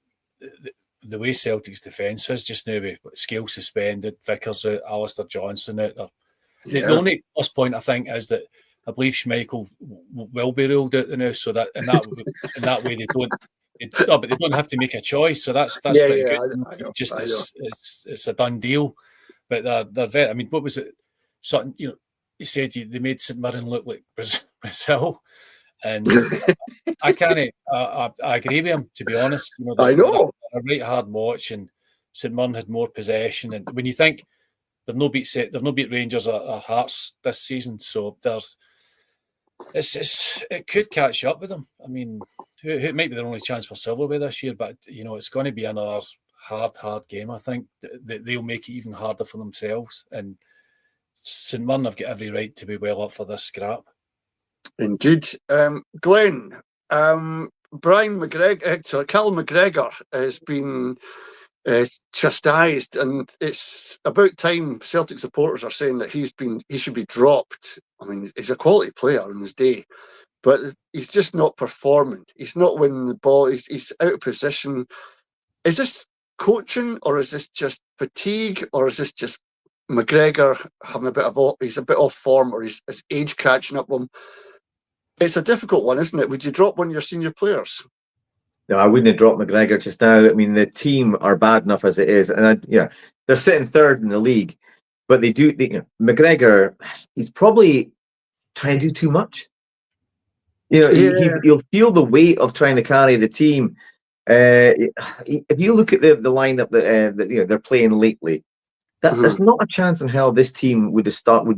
[SPEAKER 3] the way Celtic's defence is just now, with Scale suspended, Vickers out, Alistair Johnson out there. The only plus point I think is that I believe Schmeichel will be ruled out now, so that in that way they don't. But they don't have to make a choice, so that's pretty good.
[SPEAKER 1] I know.
[SPEAKER 3] It's a done deal. But they're very. I mean, what was it? Something he said they made St Mirren look like Brazil, and I can't. I agree with him, to be honest.
[SPEAKER 1] I know.
[SPEAKER 3] They're a right hard watch, and St Mirren had more possession. And when you think they've no beat Rangers or Hearts this season, so it could catch up with them. I mean, it might be their only chance for silverware this year, but it's going to be another hard game. I think they'll make it even harder for themselves, and St Mirren have got every right to be well up for this scrap.
[SPEAKER 1] Indeed. Glenn, Callum McGregor has been chastised, and it's about time. Celtic supporters are saying that he should be dropped. I mean, he's a quality player in his day, but he's just not performing. He's not winning the ball. He's out of position. Is this coaching, or is this just fatigue, or is this just McGregor having he's a bit off form, or his age catching up with him? It's a difficult one, isn't it? Would you drop one of your senior players?
[SPEAKER 2] No, I wouldn't have dropped McGregor just now. I mean, the team are bad enough as it is, and they're sitting third in the league. But McGregor, he's probably trying to do too much. You'll feel the weight of trying to carry the team. If you look at the lineup that they're playing lately, there's not a chance in hell this team would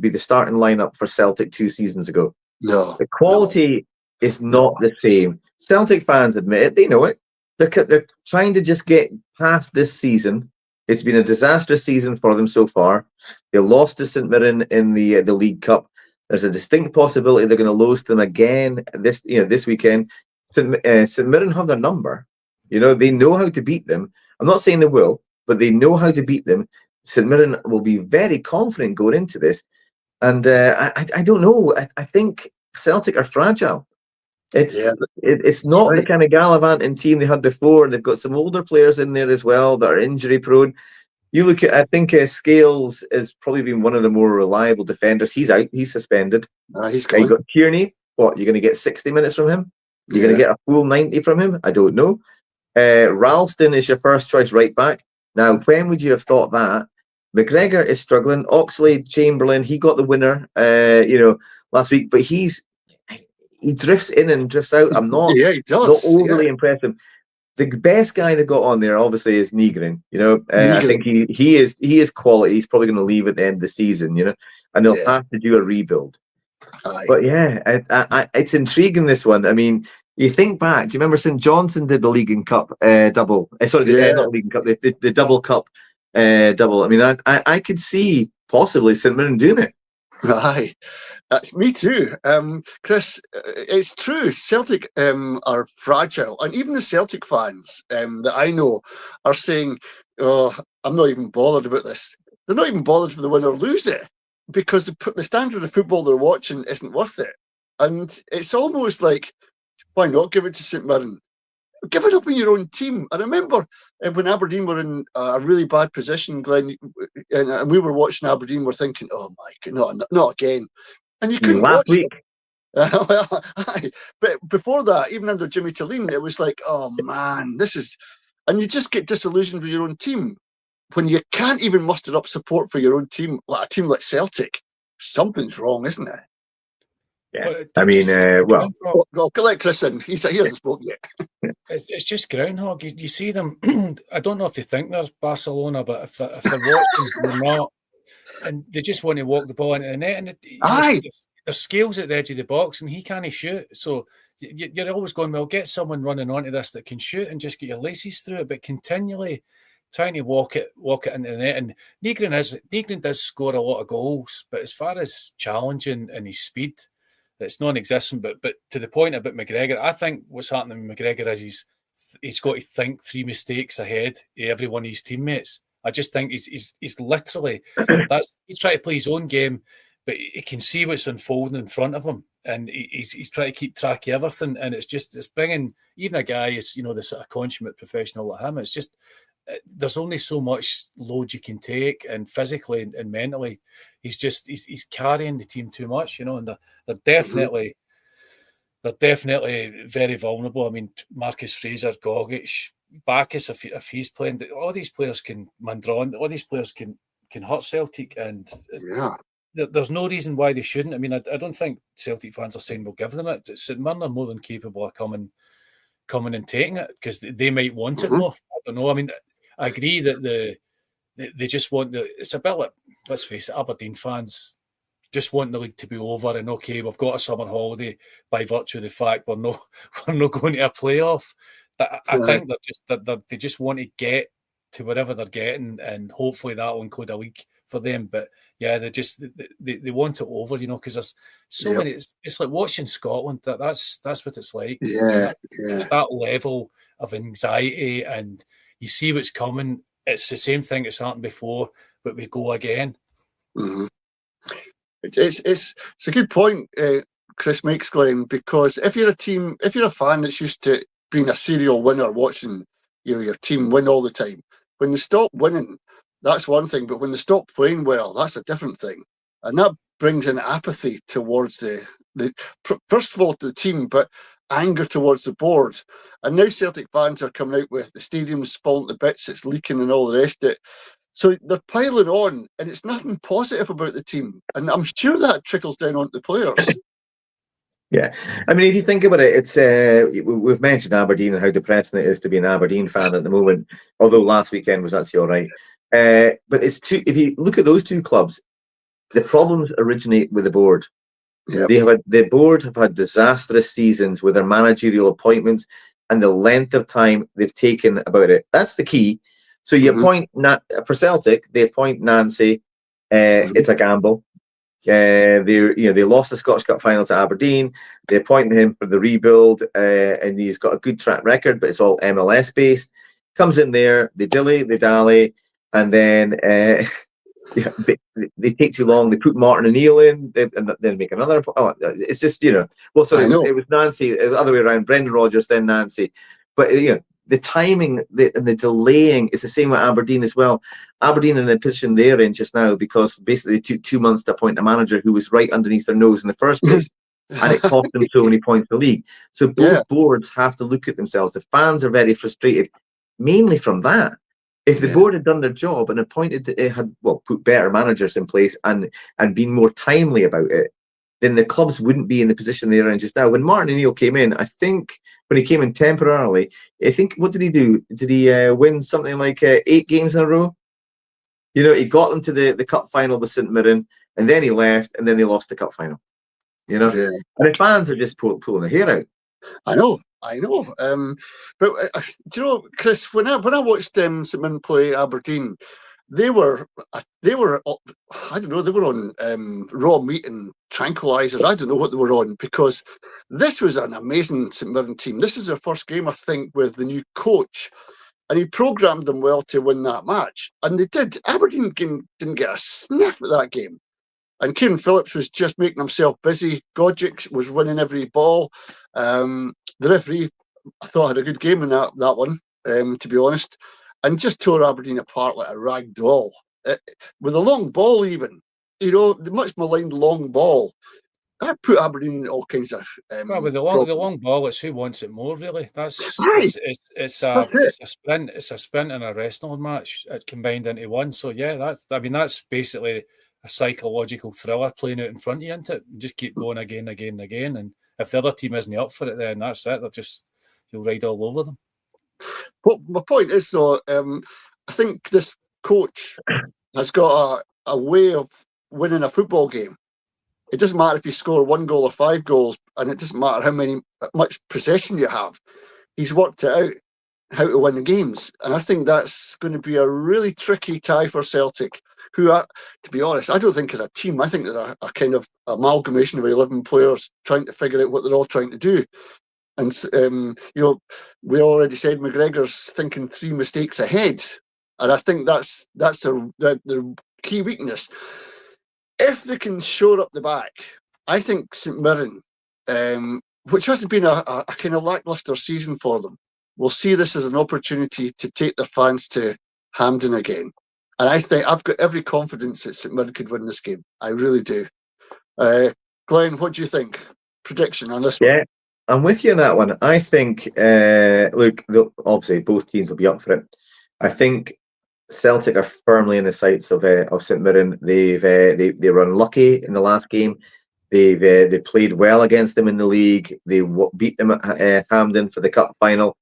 [SPEAKER 2] be the starting lineup for Celtic 2 seasons ago.
[SPEAKER 1] No,
[SPEAKER 2] the quality is not the same. Celtic fans admit it; they know it. They're trying to just get past this season. It's been a disastrous season for them so far. They lost to St Mirren in the League Cup. There's a distinct possibility they're going to lose to them again this weekend. St Mirren have their number. They know how to beat them. I'm not saying they will, but they know how to beat them. St Mirren will be very confident going into this. And I don't know. I think Celtic are fragile. It's not the kind of gallivanting team they had before. They've got some older players in there as well that are injury prone. You look at, I think Scales has probably been one of the more reliable defenders. He's out. He's suspended.
[SPEAKER 1] He's gone.
[SPEAKER 2] You got Kearney. What, you're going to get 60 minutes from him? You're going to get a full 90 from him? I don't know. Ralston is your first choice right back. Now, when would you have thought that? McGregor is struggling. Oxlade Chamberlain, he got the winner, last week, but he drifts in and drifts out. I'm not,
[SPEAKER 1] he does.
[SPEAKER 2] Not overly impressive. The best guy they got on there, obviously, is Nygren. I think he is quality. He's probably going to leave at the end of the season. And they'll have to do a rebuild.
[SPEAKER 1] Aye.
[SPEAKER 2] But it's intriguing, this one. I mean, you think back. Do you remember St Johnstone did the League and Cup double? Not League and Cup. The double cup double. I mean, I could see possibly St Mirren doing it.
[SPEAKER 1] Aye, that's me too. Chris, it's true. Celtic are fragile, and even the Celtic fans that I know are saying, "Oh, I'm not even bothered about this." They're not even bothered for the win or lose it, because the standard of football they're watching isn't worth it. And it's almost like, why not give it to St Mirren? Give it up in your own team. I remember when Aberdeen were in a really bad position, Glenn, and we were watching Aberdeen, we're thinking, oh my God, not again. And you couldn't watch
[SPEAKER 2] week.
[SPEAKER 1] Well, but before that, even under Jimmy Tillene, it was like, oh man, and you just get disillusioned with your own team. When you can't even muster up support for your own team, like a team like Celtic, something's wrong, isn't it?
[SPEAKER 2] Yeah, I mean,
[SPEAKER 1] I'll let Chris in. He hasn't spoken yet.
[SPEAKER 3] It's just groundhog. You see them. I don't know if they think they're Barcelona, but if they're watching, they're not, and they just want to walk the ball into the net. And there's Scales at the edge of the box, and he can't shoot. So you're always going, well, get someone running onto this that can shoot and just get your laces through it. But continually trying to walk it into the net. And Nygren does score a lot of goals, but as far as challenging and his speed, it's non-existent. But to the point about McGregor, I think what's happening with McGregor is he's got to think 3 mistakes ahead of every one of his teammates. I just think he's literally he's trying to play his own game, but he can see what's unfolding in front of him, and he's trying to keep track of everything. And it's bringing even a guy is the sort of consummate professional like him. there's only so much load you can take, and physically and mentally, he's carrying the team too much, and they're definitely very vulnerable. I mean, Marcus Fraser, Gogic, Bacchus, if he's playing, all these players can Mandron, all these players can hurt Celtic, and there's no reason why they shouldn't. I mean, I don't think Celtic fans are saying we'll give them it. St Mirren are more than capable of coming and taking it, because they might want it more. I don't know. I mean, I agree that they just want it's a bit like, let's face it, Aberdeen fans just want the league to be over, and okay, we've got a summer holiday by virtue of the fact we're not going to a playoff. I think they just want to get to wherever they're getting, and hopefully that will include a league for them. But yeah, they want it over, because there's so many. It's like watching Scotland. That's what it's like. It's that level of anxiety, and you see what's coming. It's the same thing that's happened before, but we go again.
[SPEAKER 1] Mm-hmm. It's a good point Chris makes, Glenn, because if you're a fan that's used to being a serial winner, watching your team win all the time, when they stop winning, that's one thing, but when they stop playing well, that's a different thing, and that brings in apathy towards the first of all to the team, but anger towards the board. And now Celtic fans are coming out with the stadium's falling to bits, it's leaking and all the rest of it. So they're piling on, and it's nothing positive about the team. And I'm sure that trickles down onto the players.
[SPEAKER 2] Yeah. I mean, if you think about it, it's we've mentioned Aberdeen and how depressing it is to be an Aberdeen fan at the moment, although last weekend was actually all right. But if you look at those two clubs, the problems originate with the board. Yep. The board have had disastrous seasons with their managerial appointments and the length of time they've taken about it. That's the key. So you appoint for Celtic, they appoint Nancy. It's a gamble. They lost the Scottish Cup final to Aberdeen. They appointed him for the rebuild, and he's got a good track record, but it's all MLS based. Comes in there, they dilly, they dally, and then they take too long. They put Martin O'Neill in, and then make another. Oh, it's just Well, sorry, it was Nancy, the other way around. Brendan Rodgers, then Nancy, but the timing and the delaying is the same with Aberdeen as well. Aberdeen in the position they're in just now because basically they took 2 months to appoint a manager who was right underneath their nose in the first place, and it cost them so many points in the league. So both boards have to look at themselves. The fans are very frustrated, mainly from that. If the board had done their job and put better managers in place and been more timely about it, then the clubs wouldn't be in the position they're in just now. When Martin O'Neill came in, I think when he came in temporarily, what did he do? Did he win something like 8 games in a row? He got them to the cup final with St Mirren, and then he left, and then they lost the cup final. And the fans are just pulling their hair out.
[SPEAKER 1] I know. But do you know, Chris? When I watched St Mirren play Aberdeen, they were I don't know, they were on raw meat and tranquilizers. I don't know what they were on, because this was an amazing St Mirren team. This is their first game, I think, with the new coach, and he programmed them well to win that match, and they did. Aberdeen didn't get a sniff at that game, and Kieran Phillips was just making himself busy. Gogic was winning every ball. The referee, I thought, had a good game in that one, to be honest, and just tore Aberdeen apart like a rag doll. With a long ball even, the much maligned long ball. That put Aberdeen in all kinds of
[SPEAKER 3] with the long ball, it's who wants it more, really. It's a sprint. It's a sprint and a wrestling match combined into one. So yeah, that's basically a psychological thriller playing out in front of you, isn't it? You just keep going again, and if the other team isn't up for it, then that's it. You'll ride all over them.
[SPEAKER 1] Well, my point is, though, I think this coach has got a way of winning a football game. It doesn't matter if you score 1 goal or 5 goals, and it doesn't matter how much possession you have. He's worked it out how to win the games, and I think that's going to be a really tricky tie for Celtic, who are, to be honest, I don't think they're a team. I think they're a kind of amalgamation of 11 players trying to figure out what they're all trying to do. And we already said McGregor's thinking 3 mistakes ahead, and I think that's their key weakness. If they can shore up the back, I think St Mirren, which hasn't been a kind of lacklustre season for them, will see this as an opportunity to take their fans to Hampden again. And I think I've got every confidence that St Mirren could win this game. I really do. Glenn, what do you think? Prediction on this one?
[SPEAKER 2] Yeah, I'm with you on that one. I think, look, obviously both teams will be up for it. I think Celtic are firmly in the sights of St Mirren. They were unlucky in the last game. They played well against them in the league. They beat them at Hampden for the cup final.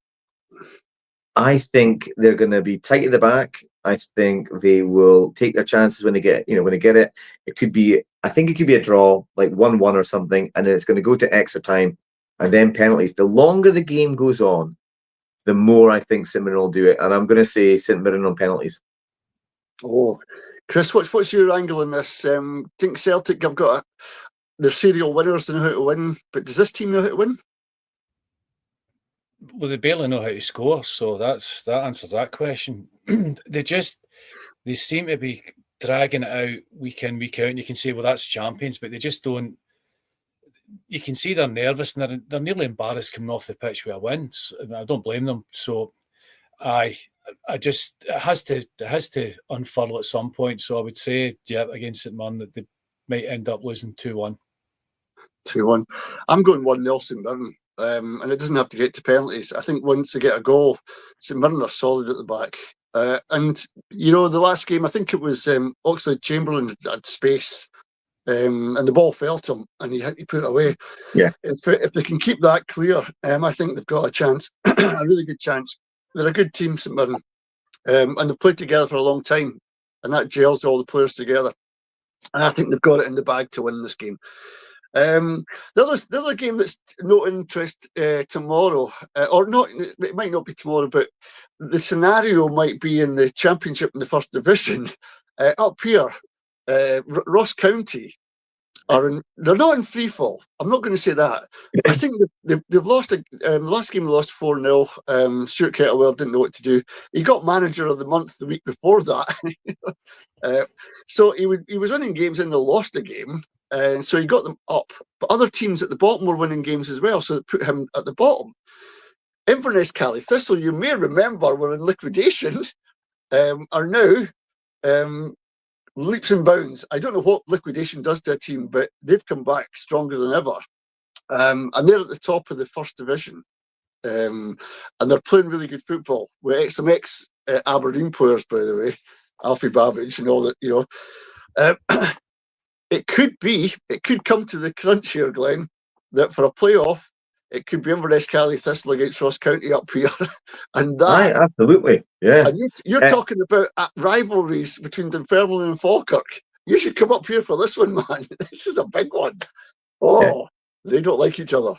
[SPEAKER 2] I think they're going to be tight at the back. I think they will take their chances when they get it. It could be, I think it could be a draw, like 1-1 or something, and then it's going to go to extra time and then penalties. The longer the game goes on, the more I think St Mirren will do it. And I'm going to say St Mirren on penalties.
[SPEAKER 1] Oh, Chris, what's your angle in this? Think Celtic have got they're serial winners, they know how to win, but does this team know how to win?
[SPEAKER 3] Well, they barely know how to score, so that answers that question. They seem to be dragging it out week in, week out, and you can say, well, that's champions, but they just don't. You can see they're nervous and they're nearly embarrassed coming off the pitch with a win. So I don't blame them. So it has to unfurl at some point. So I would say, yeah, against St Mirren that they might end up losing 2-1.
[SPEAKER 1] 2-1. I'm going 1-0 St Mirren. And it doesn't have to get to penalties. I think once they get a goal, St Mirren are solid at the back. And, the last game, I think it was Oxlade-Chamberlain had space and the ball fell to him and he put it away.
[SPEAKER 2] Yeah.
[SPEAKER 1] If they can keep that clear, I think they've got a chance, a really good chance. They're a good team, St Mirren. And they've played together for a long time. And that gels all the players together. And I think they've got it in the bag to win this game. The other game that's no interest tomorrow, or not, it might not be tomorrow, but the scenario might be in the Championship in the First Division. Up here, Ross County they're not in free fall. I'm not going to say that. I think they've lost the last game. They lost 4-0. Stuart Kettlewell didn't know what to do. He got manager of the month the week before that. So he was winning games and they lost the game. So he got them up. But other teams at the bottom were winning games as well, so they put him at the bottom. Inverness Caley Thistle, you may remember, were in liquidation, are now leaps and bounds. I don't know what liquidation does to a team, but they've come back stronger than ever. And they're at the top of the First Division. And they're playing really good football with some ex-Aberdeen players, by the way, Alfie Babbage and all that, It could come to the crunch here, Glenn, that for a playoff, it could be Inverness Caley Thistle against Ross County up here. And that,
[SPEAKER 2] Aye, absolutely. Yeah.
[SPEAKER 1] And you're talking about rivalries between Dunfermline and Falkirk. You should come up here for this one, man. This is a big one. They don't like each other.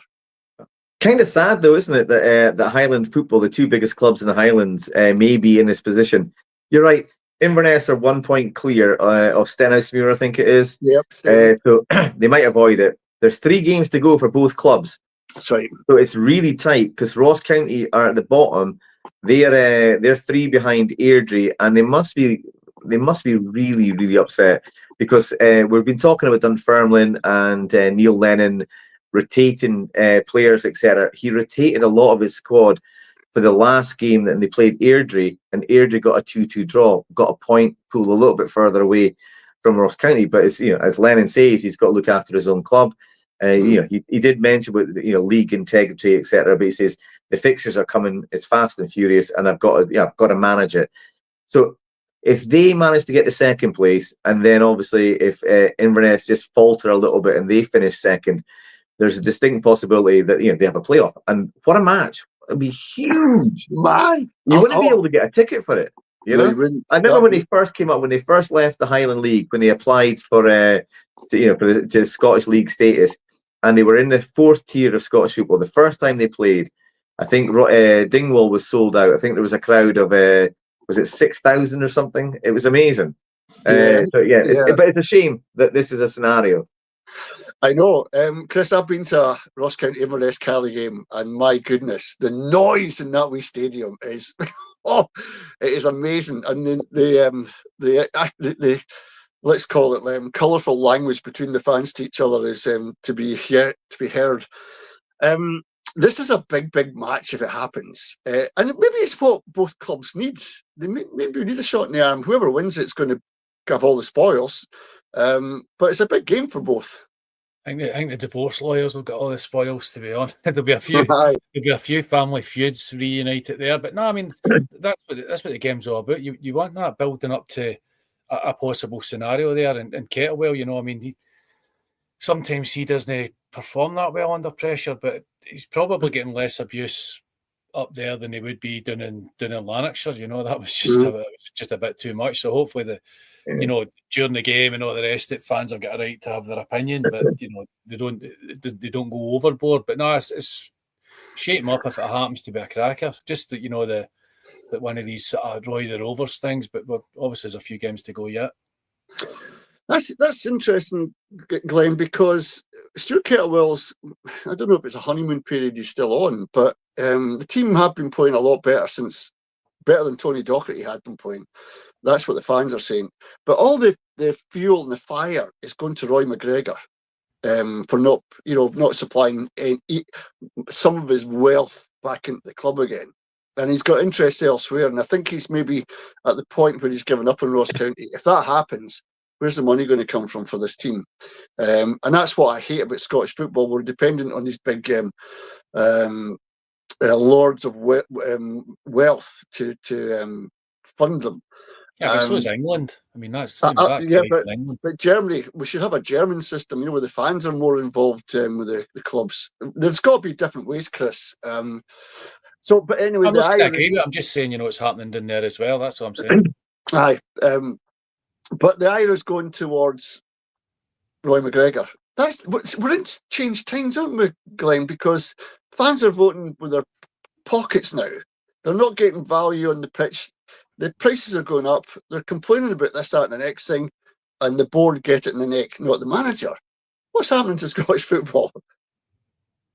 [SPEAKER 2] Kind of sad, though, isn't it, that Highland football, the two biggest clubs in the Highlands, may be in this position. You're right. Inverness are 1 point clear of Stenhousemuir, I think it is.
[SPEAKER 1] Yep.
[SPEAKER 2] So they might avoid it. There's 3 games to go for both clubs.
[SPEAKER 1] That's right.
[SPEAKER 2] So it's really tight because Ross County are at the bottom. They're 3 behind Airdrie, and they must be really, really upset because we've been talking about Dunfermline and Neil Lennon rotating players, etc. He rotated a lot of his squad for the last game that they played Airdrie, and Airdrie got a 2-2 draw, got a point, pulled a little bit further away from Ross County. But it's, as Lennon says, he's got to look after his own club. He did mention about league integrity, etc. But he says the fixtures are coming, it's fast and furious, and I've got to manage it. So if they manage to get to second place, and then obviously if Inverness just falter a little bit and they finish second, there's a distinct possibility that they have a playoff. And what a match! It'd be huge, man. You wouldn't be able to get a ticket for it. I remember when they first came up, when they first left the Highland League, when they applied for to Scottish League status, and they were in the 4th tier of Scottish football. The first time they played, I think Dingwall was sold out. I think there was a crowd of was it 6,000 or something? It was amazing. But it's a shame that this is a scenario.
[SPEAKER 1] I know, Chris. I've been to a Ross County Inverness Caley game, and my goodness, the noise in that wee stadium is it is amazing. And the let's call it colourful language between the fans to each other is to be heard. this is a big match if it happens, and maybe it's what both clubs need. They maybe need a shot in the arm. Whoever wins it's going to have all the spoils, but it's a big game for both.
[SPEAKER 3] I think the divorce lawyers will get all the spoils. To be honest, there'll be a few family feuds reunited there. But no, I mean that's what the game's all about. You want that building up to a possible scenario there, and Kettlewell, you know, I mean, sometimes he doesn't perform that well under pressure, but he's probably getting less abuse up there than he would be down in Lanarkshire. You know, that was just a bit too much. So hopefully you know, during the game and all the rest of it, fans have got a right to have their opinion, but you know, they don't go overboard. But no, it's shape them up if it happens to be a cracker. Just that, you know, that one of these Roy the Rovers things, but obviously there's a few games to go yet.
[SPEAKER 1] That's interesting, Glenn, because Stuart Kettlewell's, I don't know if it's a honeymoon period he's still on, but the team have been playing a lot better than Tony Docherty had been playing. That's what the fans are saying. But all the fuel and the fire is going to Roy McGregor for not supplying some of his wealth back into the club again. And he's got interests elsewhere. And I think he's maybe at the point where he's given up on Ross County. If that happens, where's the money going to come from for this team? And that's what I hate about Scottish football. We're dependent on these big lords of wealth to fund them.
[SPEAKER 3] Yeah, but so is England. I mean, that's
[SPEAKER 1] England. But Germany, we should have a German system, you know, where the fans are more involved with the clubs. There's got to be different ways, Chris. But anyway,
[SPEAKER 3] I'm just saying, you know, it's happening in there as well. That's what I'm saying.
[SPEAKER 1] Aye, but the Irish going towards Roy McGregor. We're in changed times, aren't we, Glenn? Because fans are voting with their pockets now. They're not getting value on the pitch. The prices are going up. They're complaining about this, that, and the next thing, and the board get it in the neck, not the manager. What's happening to Scottish football?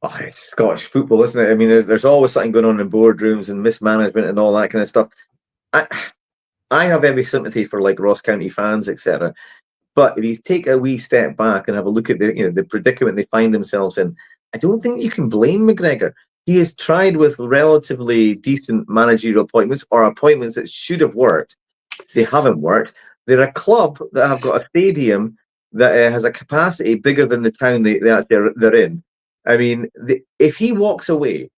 [SPEAKER 2] Oh, it's Scottish football, isn't it? I mean, there's always something going on in boardrooms and mismanagement and all that kind of stuff. I have every sympathy for like Ross County fans, etc. But if you take a wee step back and have a look at the predicament they find themselves in, I don't think you can blame McGregor. He has tried with relatively decent managerial appointments or appointments that should have worked. They haven't worked. They're a club that have got a stadium that has a capacity bigger than the town they're in. I mean, if he walks away,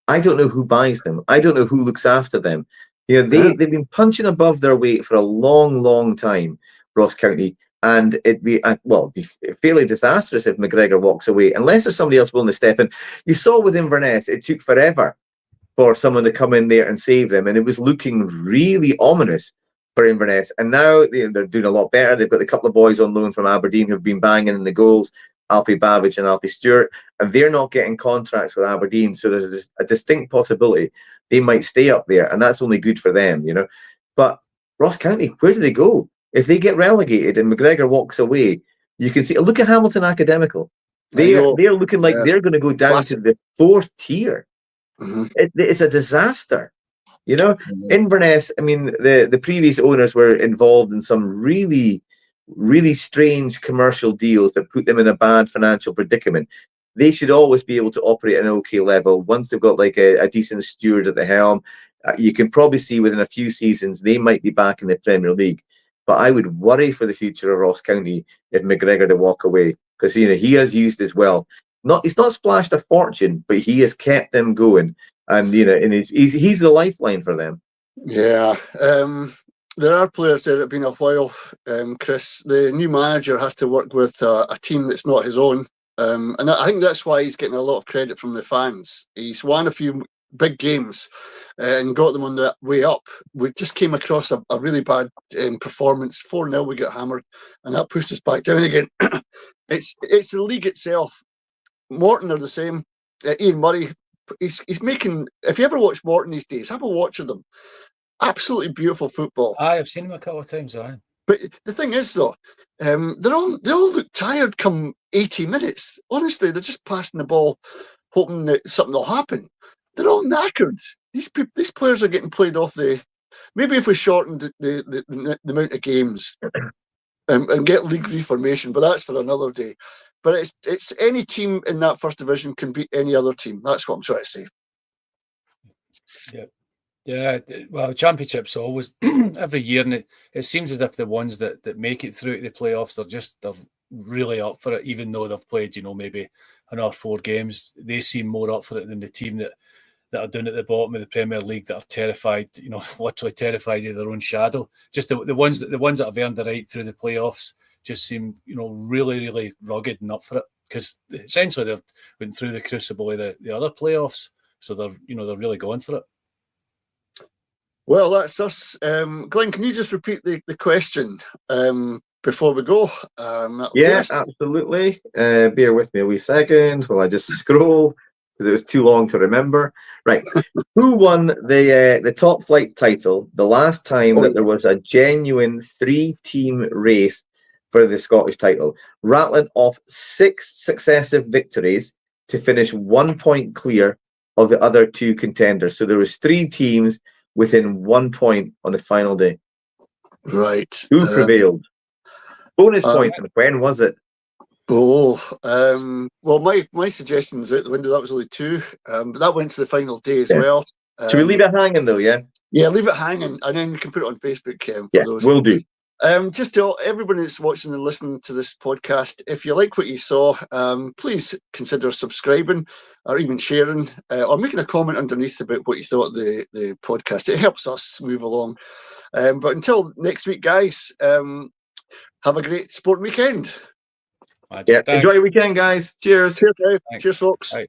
[SPEAKER 2] I don't know who buys them. I don't know who looks after them. You know, they've been punching above their weight for a long time, Ross County. And it'd be fairly disastrous if McGregor walks away, unless there's somebody else willing to step in. You saw with Inverness, it took forever for someone to come in there and save them, and it was looking really ominous for Inverness. And now they're doing a lot better. They've got a couple of boys on loan from Aberdeen who've been banging in the goals, Alfie Babbage and Alfie Stewart, and they're not getting contracts with Aberdeen. So there's a distinct possibility they might stay up there, and that's only good for them, you know. But Ross County, where do they go? If they get relegated and McGregor walks away, you can see. Look at Hamilton Academical. They're looking like they're going to go down to the 4th tier. Mm-hmm. It's a disaster. You know, Inverness. I mean, the previous owners were involved in some really strange commercial deals that put them in a bad financial predicament. They should always be able to operate at an okay level once they've got like a decent steward at the helm. You can probably see within a few seasons they might be back in the Premier League. But I would worry for the future of Ross County if McGregor to walk away, because he has used his wealth. He's not splashed a fortune, but he has kept them going, and and he's the lifeline for them.
[SPEAKER 1] Yeah, there are players there that have been a while. Chris, the new manager has to work with a team that's not his own, and I think that's why he's getting a lot of credit from the fans. He's won a few big games and got them on the way up. We just came across a really bad performance. 4-0 we got hammered, and that pushed us back down again. It's the league itself. Morton are the same. Ian Murray, he's making, if you ever watch Morton these days, have a watch of them. Absolutely beautiful football.
[SPEAKER 3] I've seen him a couple of times.
[SPEAKER 1] But the thing is though, they all look tired come 80 minutes. Honestly, they're just passing the ball hoping that something will happen. They're all knackered. These players are getting played off the. Maybe if we shortened the amount of games and get league reformation, but that's for another day. but it's any team in that first division can beat any other team. That's what I'm trying to say.
[SPEAKER 3] Yeah, well, championships always every year, and it seems as if the ones that make it through to the playoffs, they're really up for it, even though they've played, maybe another 4 games. They seem more up for it than the team that are down at the bottom of the Premier League that are terrified, literally terrified of their own shadow. Just the ones that have earned the right through the playoffs just seem, really, really rugged and up for it, because essentially they've went through the crucible of the other playoffs, so they're really going for it.
[SPEAKER 1] Well, that's us. Glenn, can you just repeat the question before we go?
[SPEAKER 2] Yeah, absolutely. Bear with me a wee second while I just scroll. It was too long to remember. Right. Who won the top flight title the last time that there was a genuine 3-team race for the Scottish title, rattling off 6 successive victories to finish 1 point clear of the other 2 contenders? So there was 3 teams within 1 point on the final day.
[SPEAKER 1] Right.
[SPEAKER 2] Who prevailed? Bonus point, and when was it?
[SPEAKER 1] Well, my suggestion is out the window. That was only 2, but that went to the final day as well.
[SPEAKER 2] Should we leave it hanging though? Yeah.
[SPEAKER 1] Yeah, leave it hanging, and then you can put it on Facebook for those.
[SPEAKER 2] Will do.
[SPEAKER 1] Just to everybody that's watching and listening to this podcast, if you like what you saw, please consider subscribing or even sharing or making a comment underneath about what you thought of the podcast. It helps us move along. But until next week, guys, have a great sport weekend.
[SPEAKER 2] Enjoy your weekend, guys. Cheers.
[SPEAKER 1] Cheers, folks.
[SPEAKER 3] Bye.